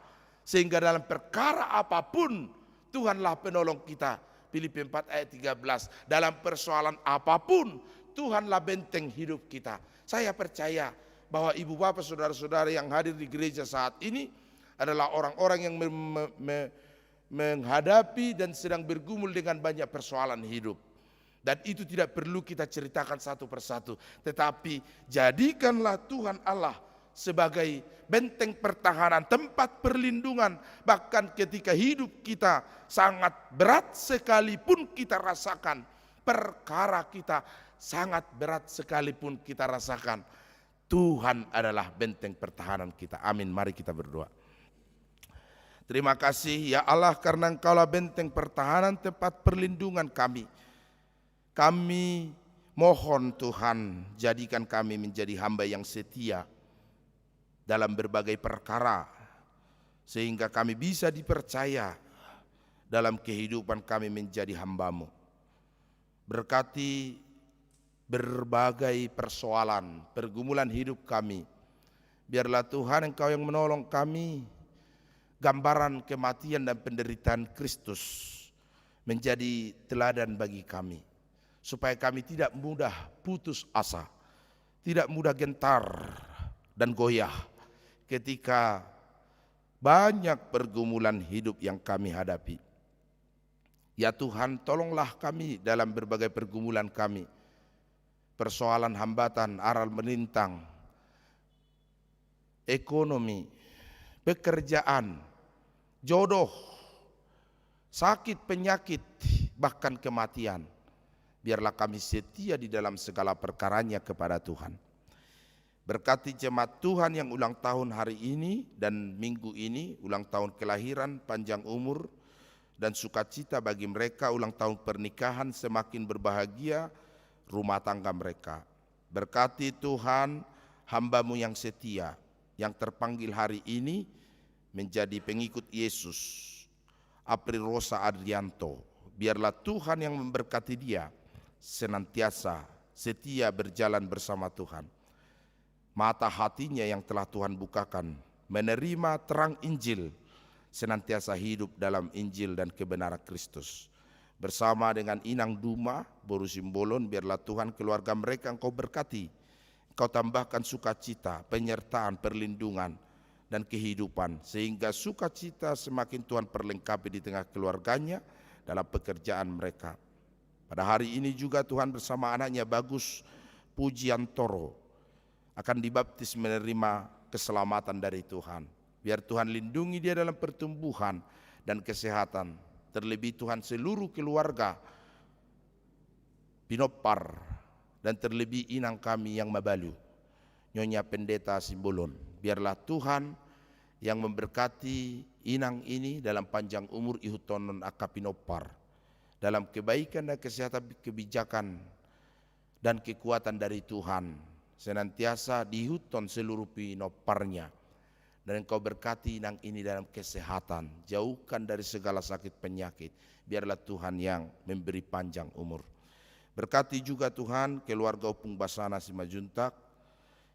sehingga dalam perkara apapun Tuhanlah penolong kita. Filipi 4 ayat 13. Dalam persoalan apapun Tuhanlah benteng hidup kita. Saya percaya bahwa ibu bapak saudara-saudara yang hadir di gereja saat ini adalah orang-orang yang menghadapi dan sedang bergumul dengan banyak persoalan hidup. Dan itu tidak perlu kita ceritakan satu persatu, tetapi jadikanlah Tuhan Allah sebagai benteng pertahanan, tempat perlindungan. Bahkan ketika hidup kita sangat berat sekalipun kita rasakan, perkara kita sangat berat sekalipun kita rasakan, Tuhan adalah benteng pertahanan kita. Amin. Mari kita berdoa. Terima kasih ya Allah karena Engkaulah benteng pertahanan tempat perlindungan kami. Kami mohon Tuhan, jadikan kami menjadi hamba yang setia dalam berbagai perkara, sehingga kami bisa dipercaya dalam kehidupan kami menjadi hamba-Mu. Berkati berbagai persoalan, pergumulan hidup kami. Biarlah Tuhan Engkau yang menolong kami, gambaran kematian dan penderitaan Kristus menjadi teladan bagi kami, supaya kami tidak mudah putus asa, tidak mudah gentar dan goyah ketika banyak pergumulan hidup yang kami hadapi. Ya Tuhan, tolonglah kami dalam berbagai pergumulan kami, persoalan hambatan, aral melintang, ekonomi, pekerjaan, jodoh, sakit, penyakit, bahkan kematian. Biarlah kami setia di dalam segala perkaranya kepada Tuhan. Berkati jemaat Tuhan yang ulang tahun hari ini dan minggu ini, ulang tahun kelahiran, panjang umur, dan sukacita bagi mereka, ulang tahun pernikahan, semakin berbahagia rumah tangga mereka. Berkati Tuhan hamba-Mu yang setia, yang terpanggil hari ini menjadi pengikut Yesus, April Rosa Adrianto. Biarlah Tuhan yang memberkati dia, senantiasa setia berjalan bersama Tuhan. Mata hatinya yang telah Tuhan bukakan, menerima terang Injil, senantiasa hidup dalam Injil dan kebenaran Kristus. Bersama dengan Inang Duma, Boru Simbolon, biarlah Tuhan keluarga mereka Engkau berkati. Engkau tambahkan sukacita, penyertaan, perlindungan, dan kehidupan, sehingga sukacita semakin Tuhan perlengkapi di tengah keluarganya dalam pekerjaan mereka. Pada hari ini juga Tuhan bersama anaknya Bagus Pujiantoro akan dibaptis menerima keselamatan dari Tuhan. Biar Tuhan lindungi dia dalam pertumbuhan dan kesehatan. Terlebih Tuhan seluruh keluarga Pinopar, dan terlebih inang kami yang Mabalu, Nyonya Pendeta Simbolon. Biarlah Tuhan yang memberkati inang ini dalam panjang umur ihutonon aka Pinopar, dalam kebaikan dan kesehatan, kebijakan dan kekuatan dari Tuhan, senantiasa dihuton seluruh Pinoparnya. Dan Engkau berkati inang ini dalam kesehatan, jauhkan dari segala sakit penyakit. Biarlah Tuhan yang memberi panjang umur. Berkati juga Tuhan keluarga Opung Basana Simajuntak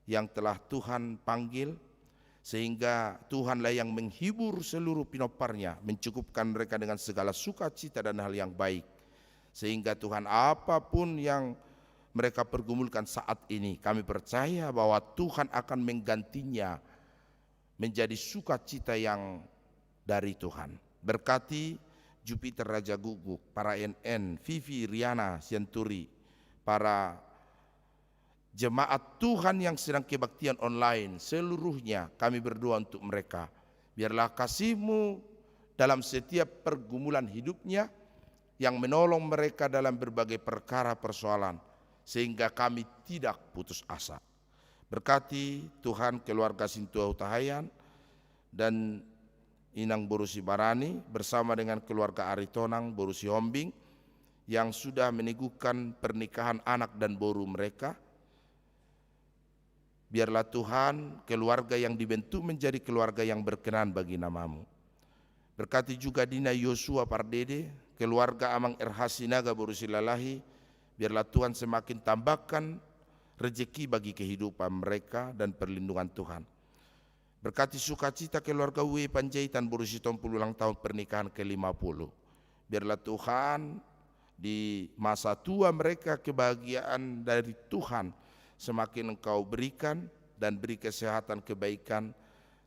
yang telah Tuhan panggil, sehingga Tuhanlah yang menghibur seluruh Pinoparnya, mencukupkan mereka dengan segala sukacita dan hal yang baik. Sehingga Tuhan apapun yang mereka pergumulkan saat ini, kami percaya bahwa Tuhan akan menggantinya menjadi sukacita yang dari Tuhan. Berkati Jupiter Raja Guguk, para NN, Vivi, Riana, Sianturi, para jemaat Tuhan yang sedang kebaktian online, seluruhnya kami berdoa untuk mereka. Biarlah kasih-Mu dalam setiap pergumulan hidupnya yang menolong mereka dalam berbagai perkara persoalan, sehingga kami tidak putus asa. Berkati Tuhan keluarga Sintua Utahayan dan Inang Borusi Barani bersama dengan keluarga Aritonang Borusi Hombing yang sudah meneguhkan pernikahan anak dan boru mereka. Biarlah Tuhan keluarga yang dibentuk menjadi keluarga yang berkenan bagi nama-Mu. Berkati juga Dina Yosua Pardede, keluarga Amang Erhasinaga Borusi Lalahi. Biarlah Tuhan semakin tambahkan rezeki bagi kehidupan mereka dan perlindungan Tuhan. Berkati sukacita keluarga Uwe Panjaitan Borusi Tompul ulang tahun pernikahan ke-50. Biarlah Tuhan di masa tua mereka kebahagiaan dari Tuhan semakin Engkau berikan, dan beri kesehatan, kebaikan,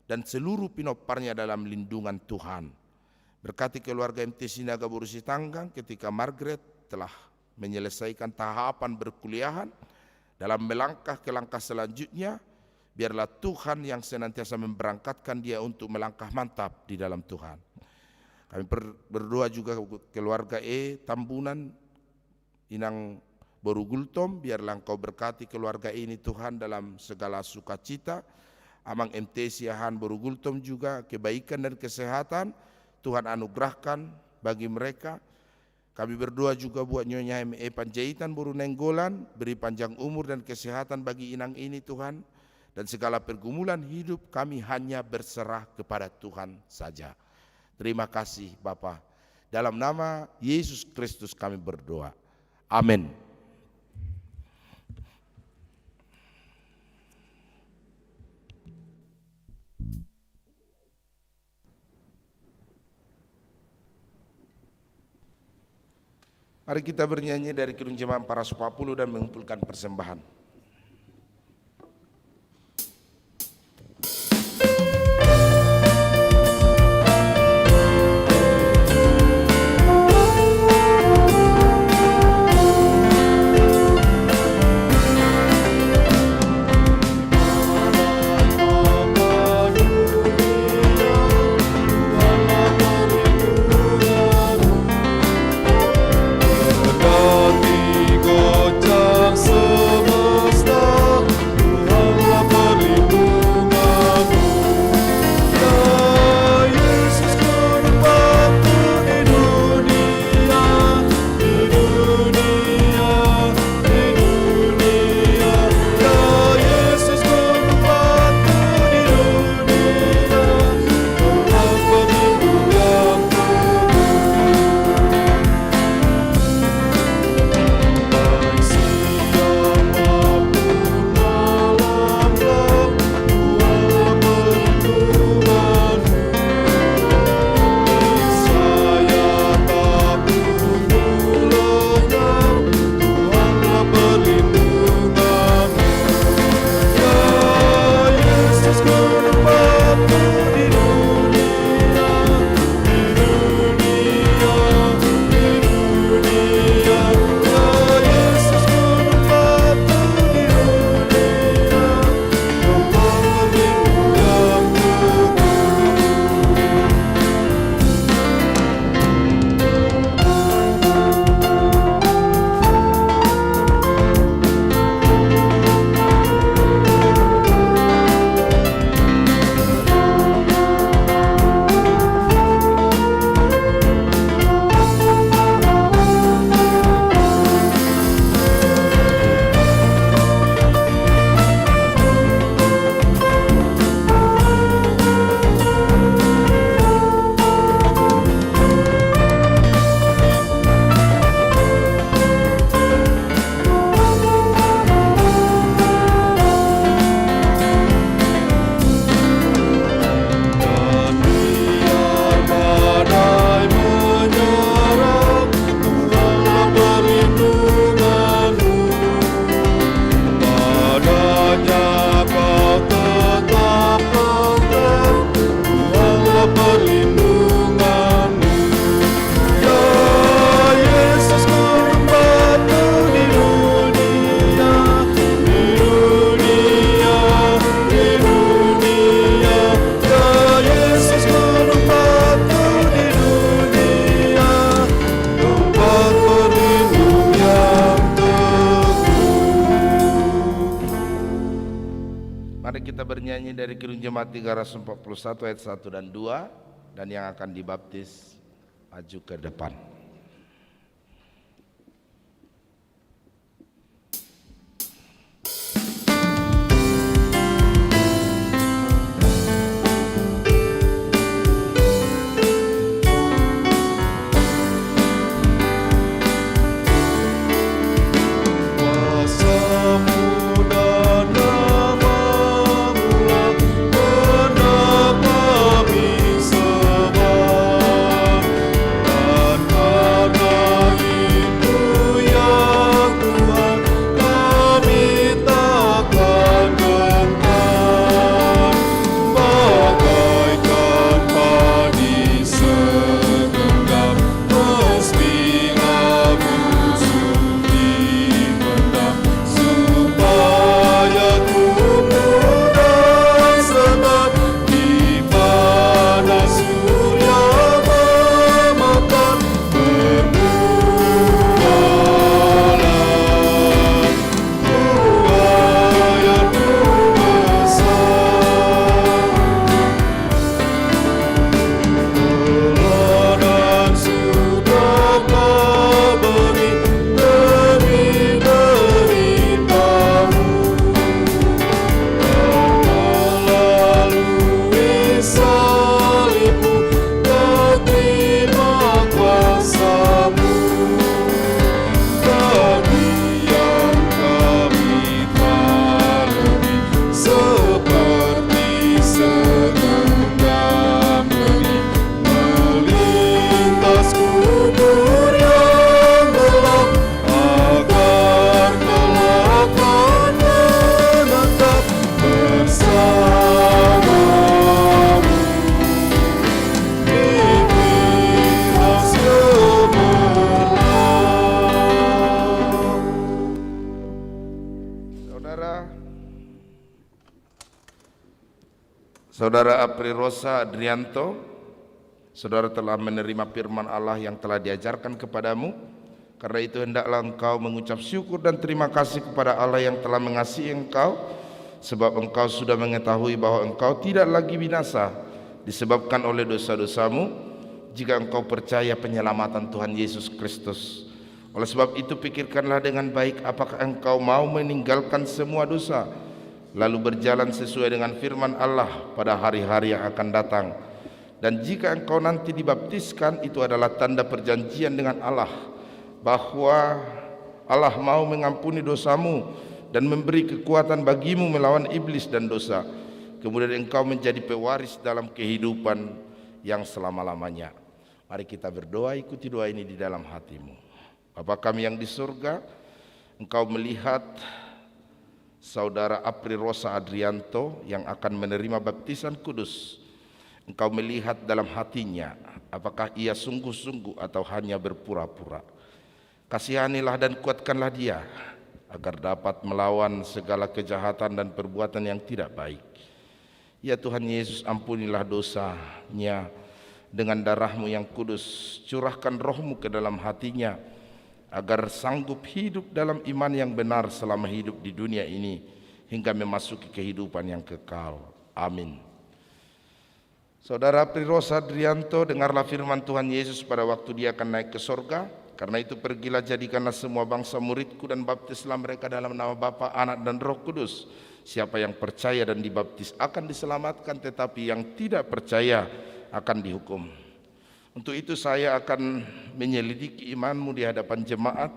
dan seluruh Pinoparnya dalam lindungan Tuhan. Berkati keluarga MT Sinaga Borusi Tanggang ketika Margaret telah menyelesaikan tahapan berkuliahan, dalam melangkah ke langkah selanjutnya, biarlah Tuhan yang senantiasa memberangkatkan dia untuk melangkah mantap di dalam Tuhan. Kami berdoa juga keluarga Tambunan, Inang Boru Gultom, biarlah Engkau berkati keluarga ini Tuhan dalam segala sukacita, Amang MT Siahan Borugultom juga kebaikan dan kesehatan Tuhan anugerahkan bagi mereka. Kami berdoa juga buat Nyonya ME Panjaitan Boru Nenggolan, beri panjang umur dan kesehatan bagi inang ini Tuhan. Dan segala pergumulan hidup kami hanya berserah kepada Tuhan saja. Terima kasih Bapa. Dalam nama Yesus Kristus kami berdoa. Amin. Mari kita bernyanyi dari Kidung Jemaat Para 10 dan mengumpulkan persembahan. Bernyanyi dari Kidung Jemaat 341 ayat 1 dan 2, dan yang akan dibaptis maju ke depan.
Kenapa
Saudara Apri Rosa Adrianto, saudara telah menerima firman Allah yang telah diajarkan kepadamu. Karena itu hendaklah engkau mengucap syukur dan terima kasih kepada Allah yang telah mengasihi engkau, sebab engkau sudah mengetahui bahwa engkau tidak lagi binasa disebabkan oleh dosa-dosamu jika engkau percaya penyelamatan Tuhan Yesus Kristus. Oleh sebab itu pikirkanlah dengan baik apakah engkau mau meninggalkan semua dosa lalu berjalan sesuai dengan firman Allah pada hari-hari yang akan datang. Dan jika engkau nanti dibaptiskan, itu adalah tanda perjanjian dengan Allah bahwa Allah mau mengampuni dosamu dan memberi kekuatan bagimu melawan iblis dan dosa. Kemudian engkau menjadi pewaris dalam kehidupan yang selama-lamanya. Mari kita berdoa, ikuti doa ini di dalam hatimu. Bapa kami yang di surga, engkau melihat saudara Apri Rosa Adrianto yang akan menerima baptisan kudus. Engkau melihat dalam hatinya, apakah ia sungguh-sungguh atau hanya berpura-pura. Kasihanilah dan kuatkanlah dia agar dapat melawan segala kejahatan dan perbuatan yang tidak baik. Ya Tuhan Yesus, ampunilah dosanya dengan darah-Mu yang kudus. Curahkan roh-Mu ke dalam hatinya agar sanggup hidup dalam iman yang benar selama hidup di dunia ini hingga memasuki kehidupan yang kekal. Amin. Saudara Apri Rosa Adrianto, dengarlah firman Tuhan Yesus pada waktu dia akan naik ke sorga. Karena itu pergilah, jadikanlah semua bangsa muridku dan baptislah mereka dalam nama Bapa, Anak dan Roh Kudus. Siapa yang percaya dan dibaptis akan diselamatkan, tetapi yang tidak percaya akan dihukum. Untuk itu saya akan menyelidiki imanmu di hadapan jemaat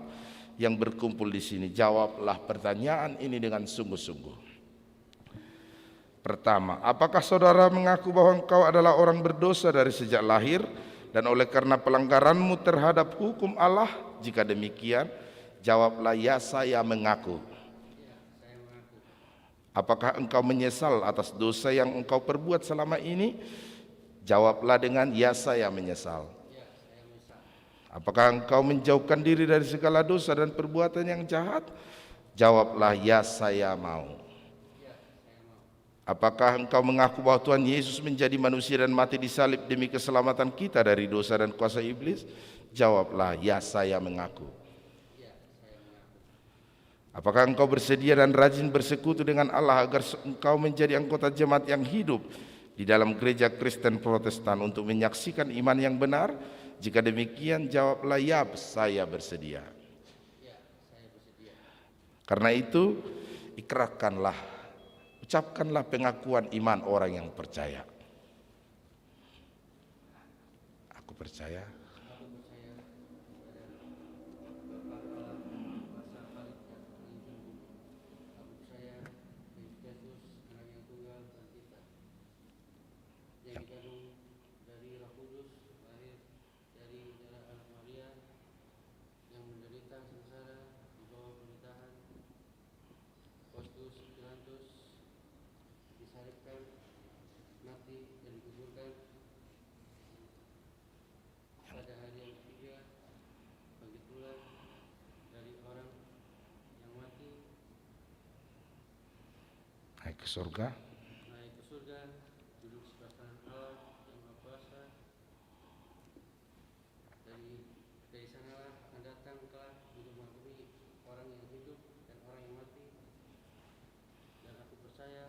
yang berkumpul di sini. Jawablah pertanyaan ini dengan sungguh-sungguh. Pertama, apakah saudara mengaku bahwa engkau adalah orang berdosa dari sejak lahir dan oleh karena pelanggaranmu terhadap hukum Allah? Jika demikian, jawablah, ya saya mengaku. Apakah engkau menyesal atas dosa yang engkau perbuat selama ini? Jawablah dengan, ya saya menyesal. Apakah engkau menjauhkan diri dari segala dosa dan perbuatan yang jahat? Jawablah, ya saya mau. Apakah engkau mengaku bahwa Tuhan Yesus menjadi manusia dan mati di salib demi keselamatan kita dari dosa dan kuasa iblis? Jawablah, ya saya mengaku. Apakah engkau bersedia dan rajin bersekutu dengan Allah agar engkau menjadi anggota jemaat yang hidup di dalam gereja Kristen Protestan untuk menyaksikan iman yang benar? Jika demikian, jawablah, ya saya bersedia. Karena itu, ikrarkanlah, ucapkanlah pengakuan iman orang yang percaya. Aku percaya naik ke surga,
duduk sebelah kanan Allah yang Maha Kuasa. Dari sanalah akan datang kelak untuk menghakimi orang yang hidup dan orang yang mati. Dan aku percaya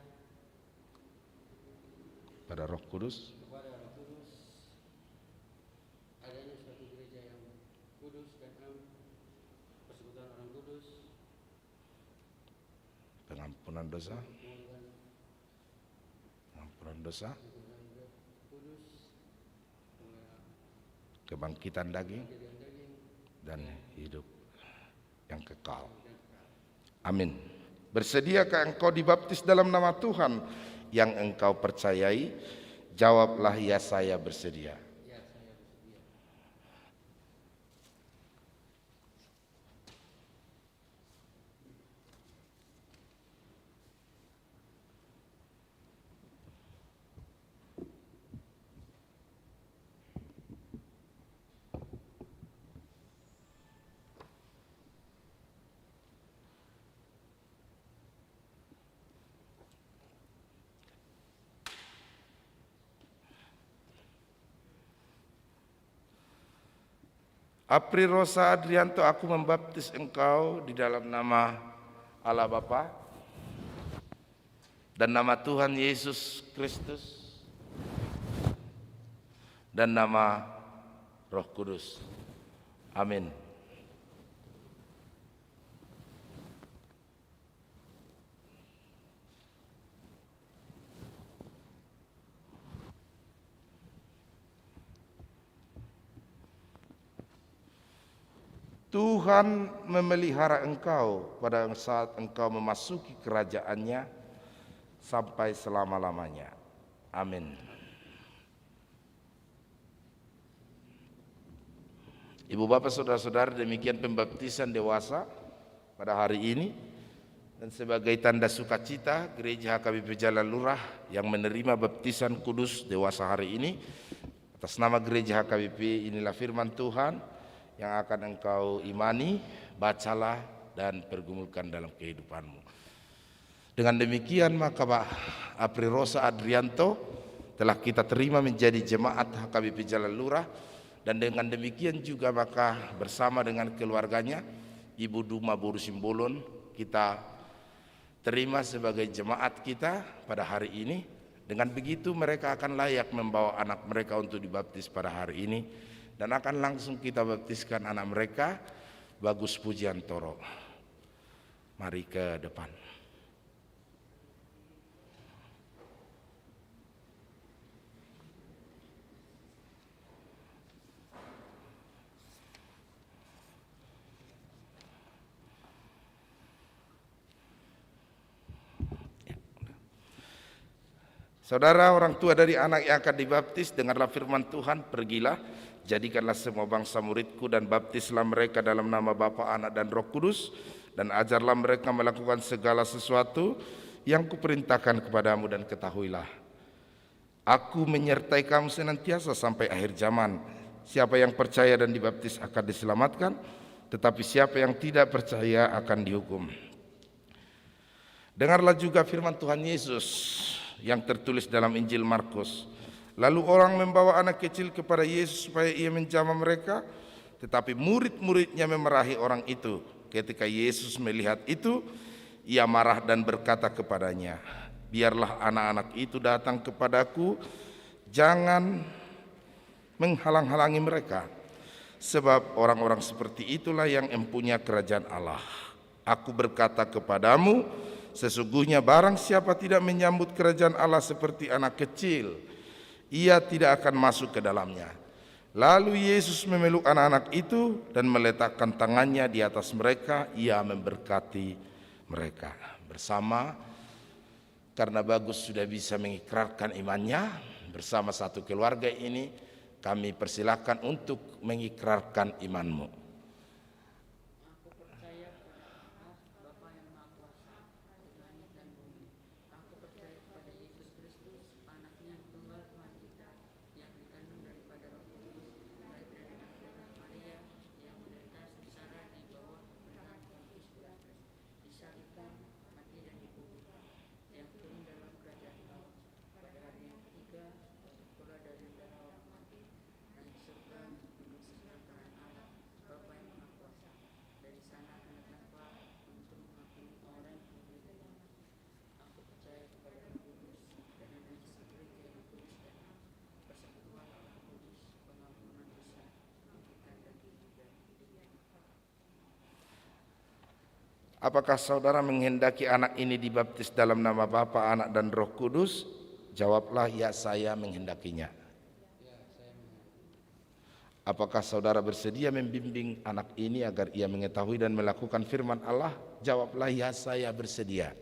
pada Roh Kudus,
kepada Roh Kudus, adanya suatu gereja yang kudus dan am, persekutuan orang kudus,
pengampunan dosa,
kudus,
kebangkitan daging, dan hidup yang kekal. Amin. Bersediakah engkau dibaptis dalam nama Tuhan yang engkau percayai? Jawablah, ya saya bersedia. Apri Rosa Adrianto, aku membaptis engkau di dalam nama Allah Bapa dan nama Tuhan Yesus Kristus dan nama Roh Kudus. Amin. Tuhan memelihara engkau pada saat engkau memasuki kerajaannya sampai selama-lamanya. Amin. Ibu bapak saudara-saudara, demikian pembaptisan dewasa pada hari ini. Dan sebagai tanda sukacita, Gereja HKBP Jalan Lurah yang menerima baptisan kudus dewasa hari ini, atas nama Gereja HKBP, inilah firman Tuhan yang akan engkau imani, bacalah dan pergumulkan dalam kehidupanmu. Dengan demikian maka Pak Apri Rosa Adrianto telah kita terima menjadi jemaat HKBP Jalan Lurah, dan dengan demikian juga maka bersama dengan keluarganya Ibu Duma Boru Simbolon kita terima sebagai jemaat kita pada hari ini. Dengan begitu mereka akan layak membawa anak mereka untuk dibaptis pada hari ini. Dan akan langsung kita baptiskan anak mereka, Bagus Pujiantoro. Mari ke depan. Saudara, orang tua dari anak yang akan dibaptis, dengarlah firman Tuhan, pergilah, jadikanlah semua bangsa muridku dan baptislah mereka dalam nama Bapa, Anak dan Roh Kudus, dan ajarlah mereka melakukan segala sesuatu yang kuperintahkan kepadamu, dan ketahuilah, aku menyertai kamu senantiasa sampai akhir zaman. Siapa yang percaya dan dibaptis akan diselamatkan, tetapi siapa yang tidak percaya akan dihukum. Dengarlah juga firman Tuhan Yesus yang tertulis dalam Injil Markus. Lalu orang membawa anak kecil kepada Yesus supaya ia menjamah mereka, tetapi murid-muridnya memarahi orang itu. Ketika Yesus melihat itu, ia marah dan berkata kepadanya, biarlah anak-anak itu datang kepadaku, jangan menghalang-halangi mereka, sebab orang-orang seperti itulah yang empunya kerajaan Allah. Aku berkata kepadamu, sesungguhnya barang siapa tidak menyambut kerajaan Allah seperti anak kecil, ia tidak akan masuk ke dalamnya. Lalu Yesus memeluk anak-anak itu dan meletakkan tangannya di atas mereka, ia memberkati mereka. Bersama, karena Bagus sudah bisa mengikrarkan imannya, bersama satu keluarga ini kami persilahkan untuk mengikrarkan imanmu. Apakah saudara menghendaki anak ini dibaptis dalam nama Bapa, Anak dan Roh Kudus? Jawablah, ya, saya menghendakinya. Apakah saudara bersedia membimbing anak ini agar ia mengetahui dan melakukan firman Allah? Jawablah, ya, saya bersedia.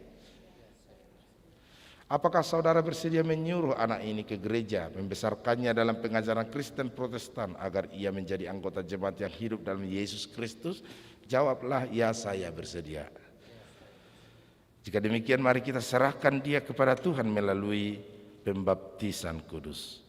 Apakah saudara bersedia menyuruh anak ini ke gereja, membesarkannya dalam pengajaran Kristen Protestan agar ia menjadi anggota jemaat yang hidup dalam Yesus Kristus? Jawablah, ya, saya bersedia. Jika demikian, mari kita serahkan dia kepada Tuhan melalui pembaptisan kudus.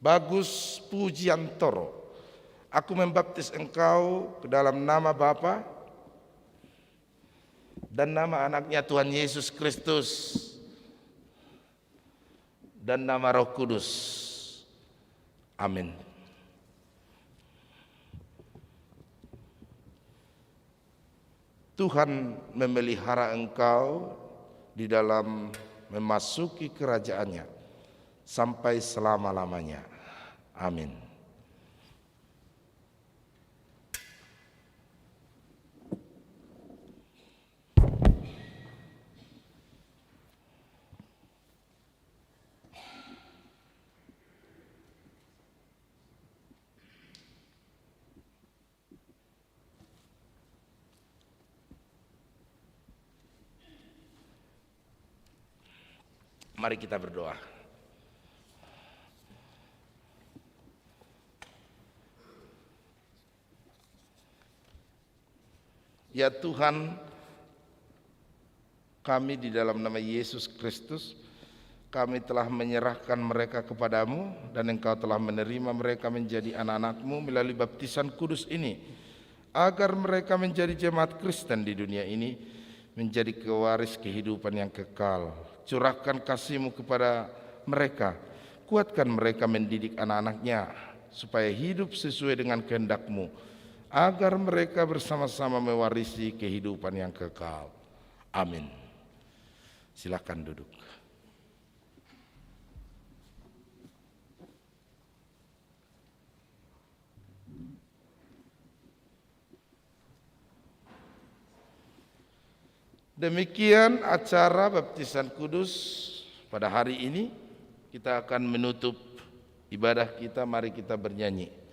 Bagus Pujiantoro. Aku membaptis engkau ke dalam nama Bapa dan nama anaknya Tuhan Yesus Kristus dan nama Roh Kudus. Amin. Tuhan memelihara engkau di dalam memasuki kerajaannya sampai selama-lamanya. Amin. Mari kita berdoa. Ya Tuhan, kami di dalam nama Yesus Kristus, kami telah menyerahkan mereka kepadamu dan Engkau telah menerima mereka menjadi anak-anak-Mu melalui baptisan kudus ini, agar mereka menjadi jemaat Kristen di dunia ini, menjadi pewaris kehidupan yang kekal. Curahkan kasih-Mu kepada mereka, kuatkan mereka mendidik anak-anaknya, supaya hidup sesuai dengan kehendak-Mu, agar mereka bersama-sama mewarisi kehidupan yang kekal. Amin. Silakan duduk. Demikian acara baptisan kudus pada hari ini. Kita akan menutup ibadah kita, mari kita bernyanyi.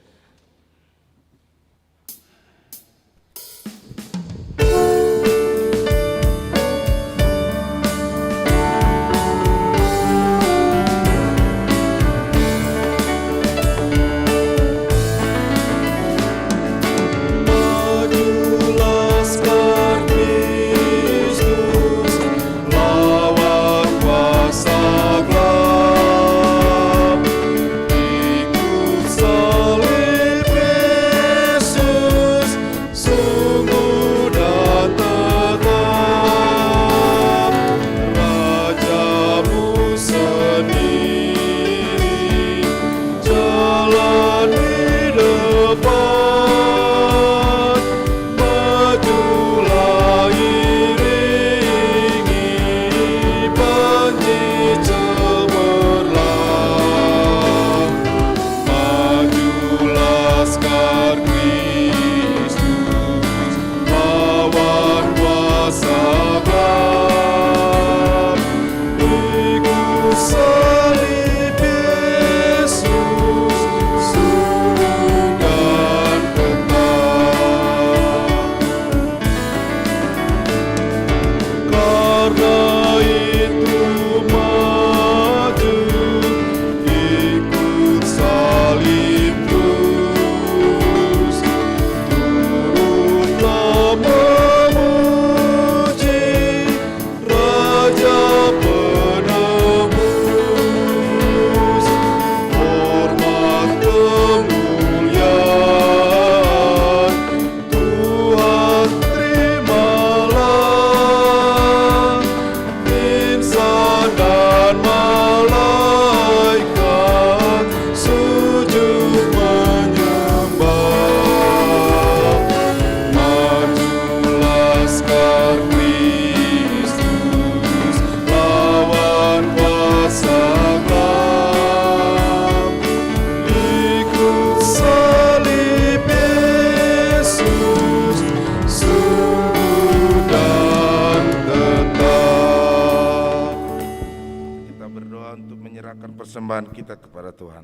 Persembahan kita kepada Tuhan.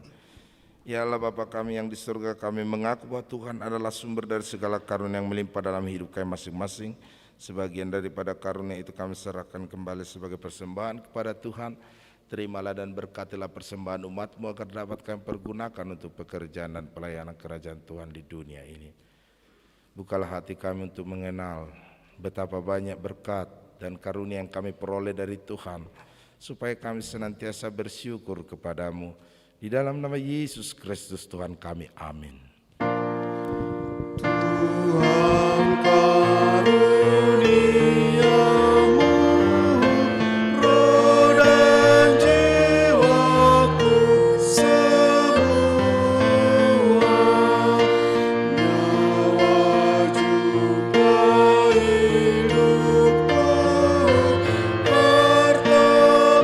Ya Allah Bapa kami yang di surga, kami mengaku bahwa Tuhan adalah sumber dari segala karunia yang melimpah dalam hidup kami masing-masing. Sebagian daripada karunia itu kami serahkan kembali sebagai persembahan kepada Tuhan. Terimalah dan berkatilah persembahan umat-Mu agar dapat kami pergunakan untuk pekerjaan dan pelayanan kerajaan Tuhan di dunia ini. Bukalah hati kami untuk mengenal betapa banyak berkat dan karunia yang kami peroleh dari Tuhan, supaya kami senantiasa bersyukur kepada-Mu Di dalam nama Yesus Kristus Tuhan kami, amin.
Tuhan karuniamu, roh dan jiwaku semua, nyawa juga hidupku, harta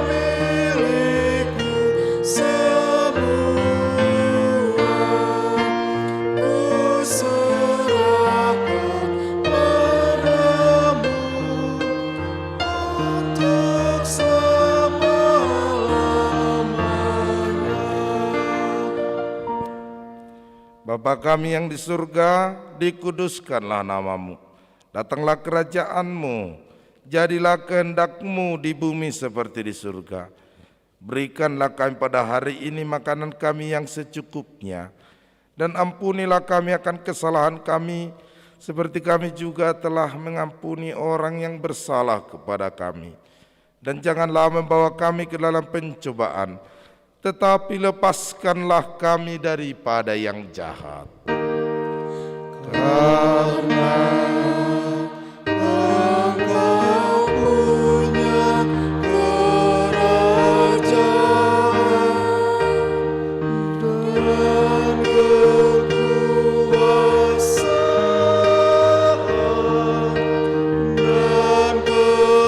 milikku semua, ku serahkan padamu untuk selama-lamanya.
Bapa kami yang di surga, dikuduskanlah namamu. Datanglah kerajaanmu, jadilah kehendakmu di bumi seperti di surga. Berikanlah kami pada hari ini makanan kami yang secukupnya. Dan ampunilah kami akan kesalahan kami, seperti kami juga telah mengampuni orang yang bersalah kepada kami. Dan janganlah membawa kami ke dalam pencobaan, tetapi lepaskanlah kami daripada yang jahat. Karena
Engkau punya kerajaan dan kekuasaan dan kemuliaan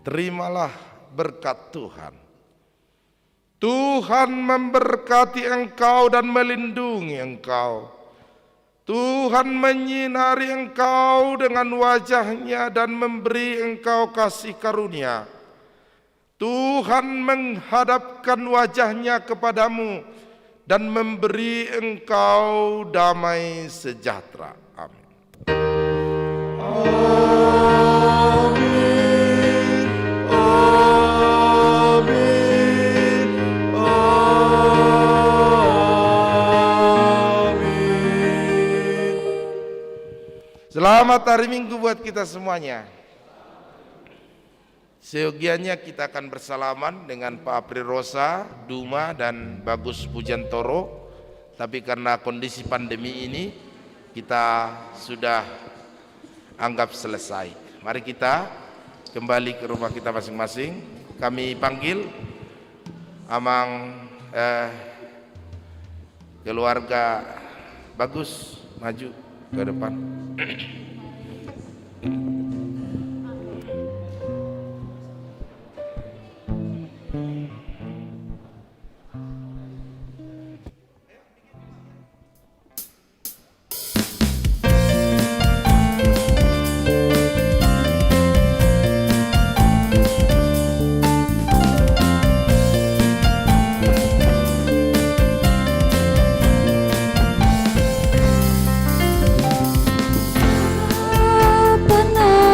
terimalah berkat Tuhan. Tuhan memberkati engkau dan melindungi engkau. Tuhan menyinari engkau dengan wajah-Nya dan memberi engkau kasih karunia. Tuhan menghadapkan wajah-Nya kepadamu dan memberi engkau damai sejahtera. Amin. Selamat hari Minggu buat kita semuanya. Seyogianya kita akan bersalaman dengan Pak Apri Rosa, Duma, dan Bagus Pujantoro. Tapi karena kondisi pandemi ini, kita sudah anggap selesai. Mari kita kembali ke rumah kita masing-masing. Kami panggil Amang keluarga Bagus maju ke depan.
Benar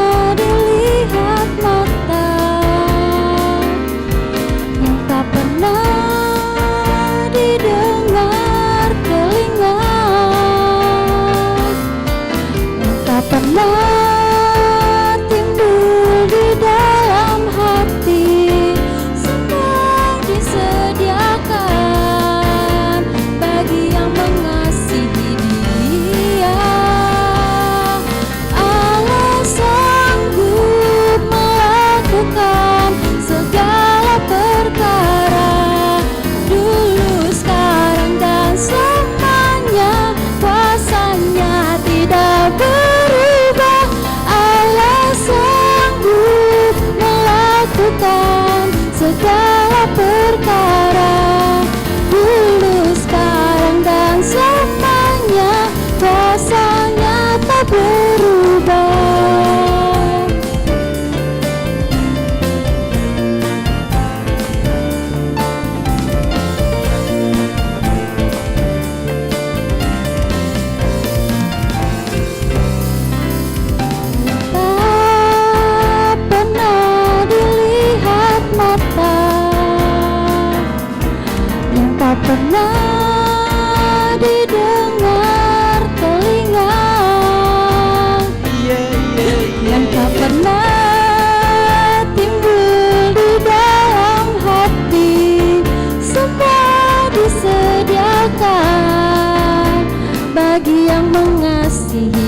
tak pernah didengar telinga, yang tak pernah timbul di dalam hati, semua disediakan bagi yang mengasihi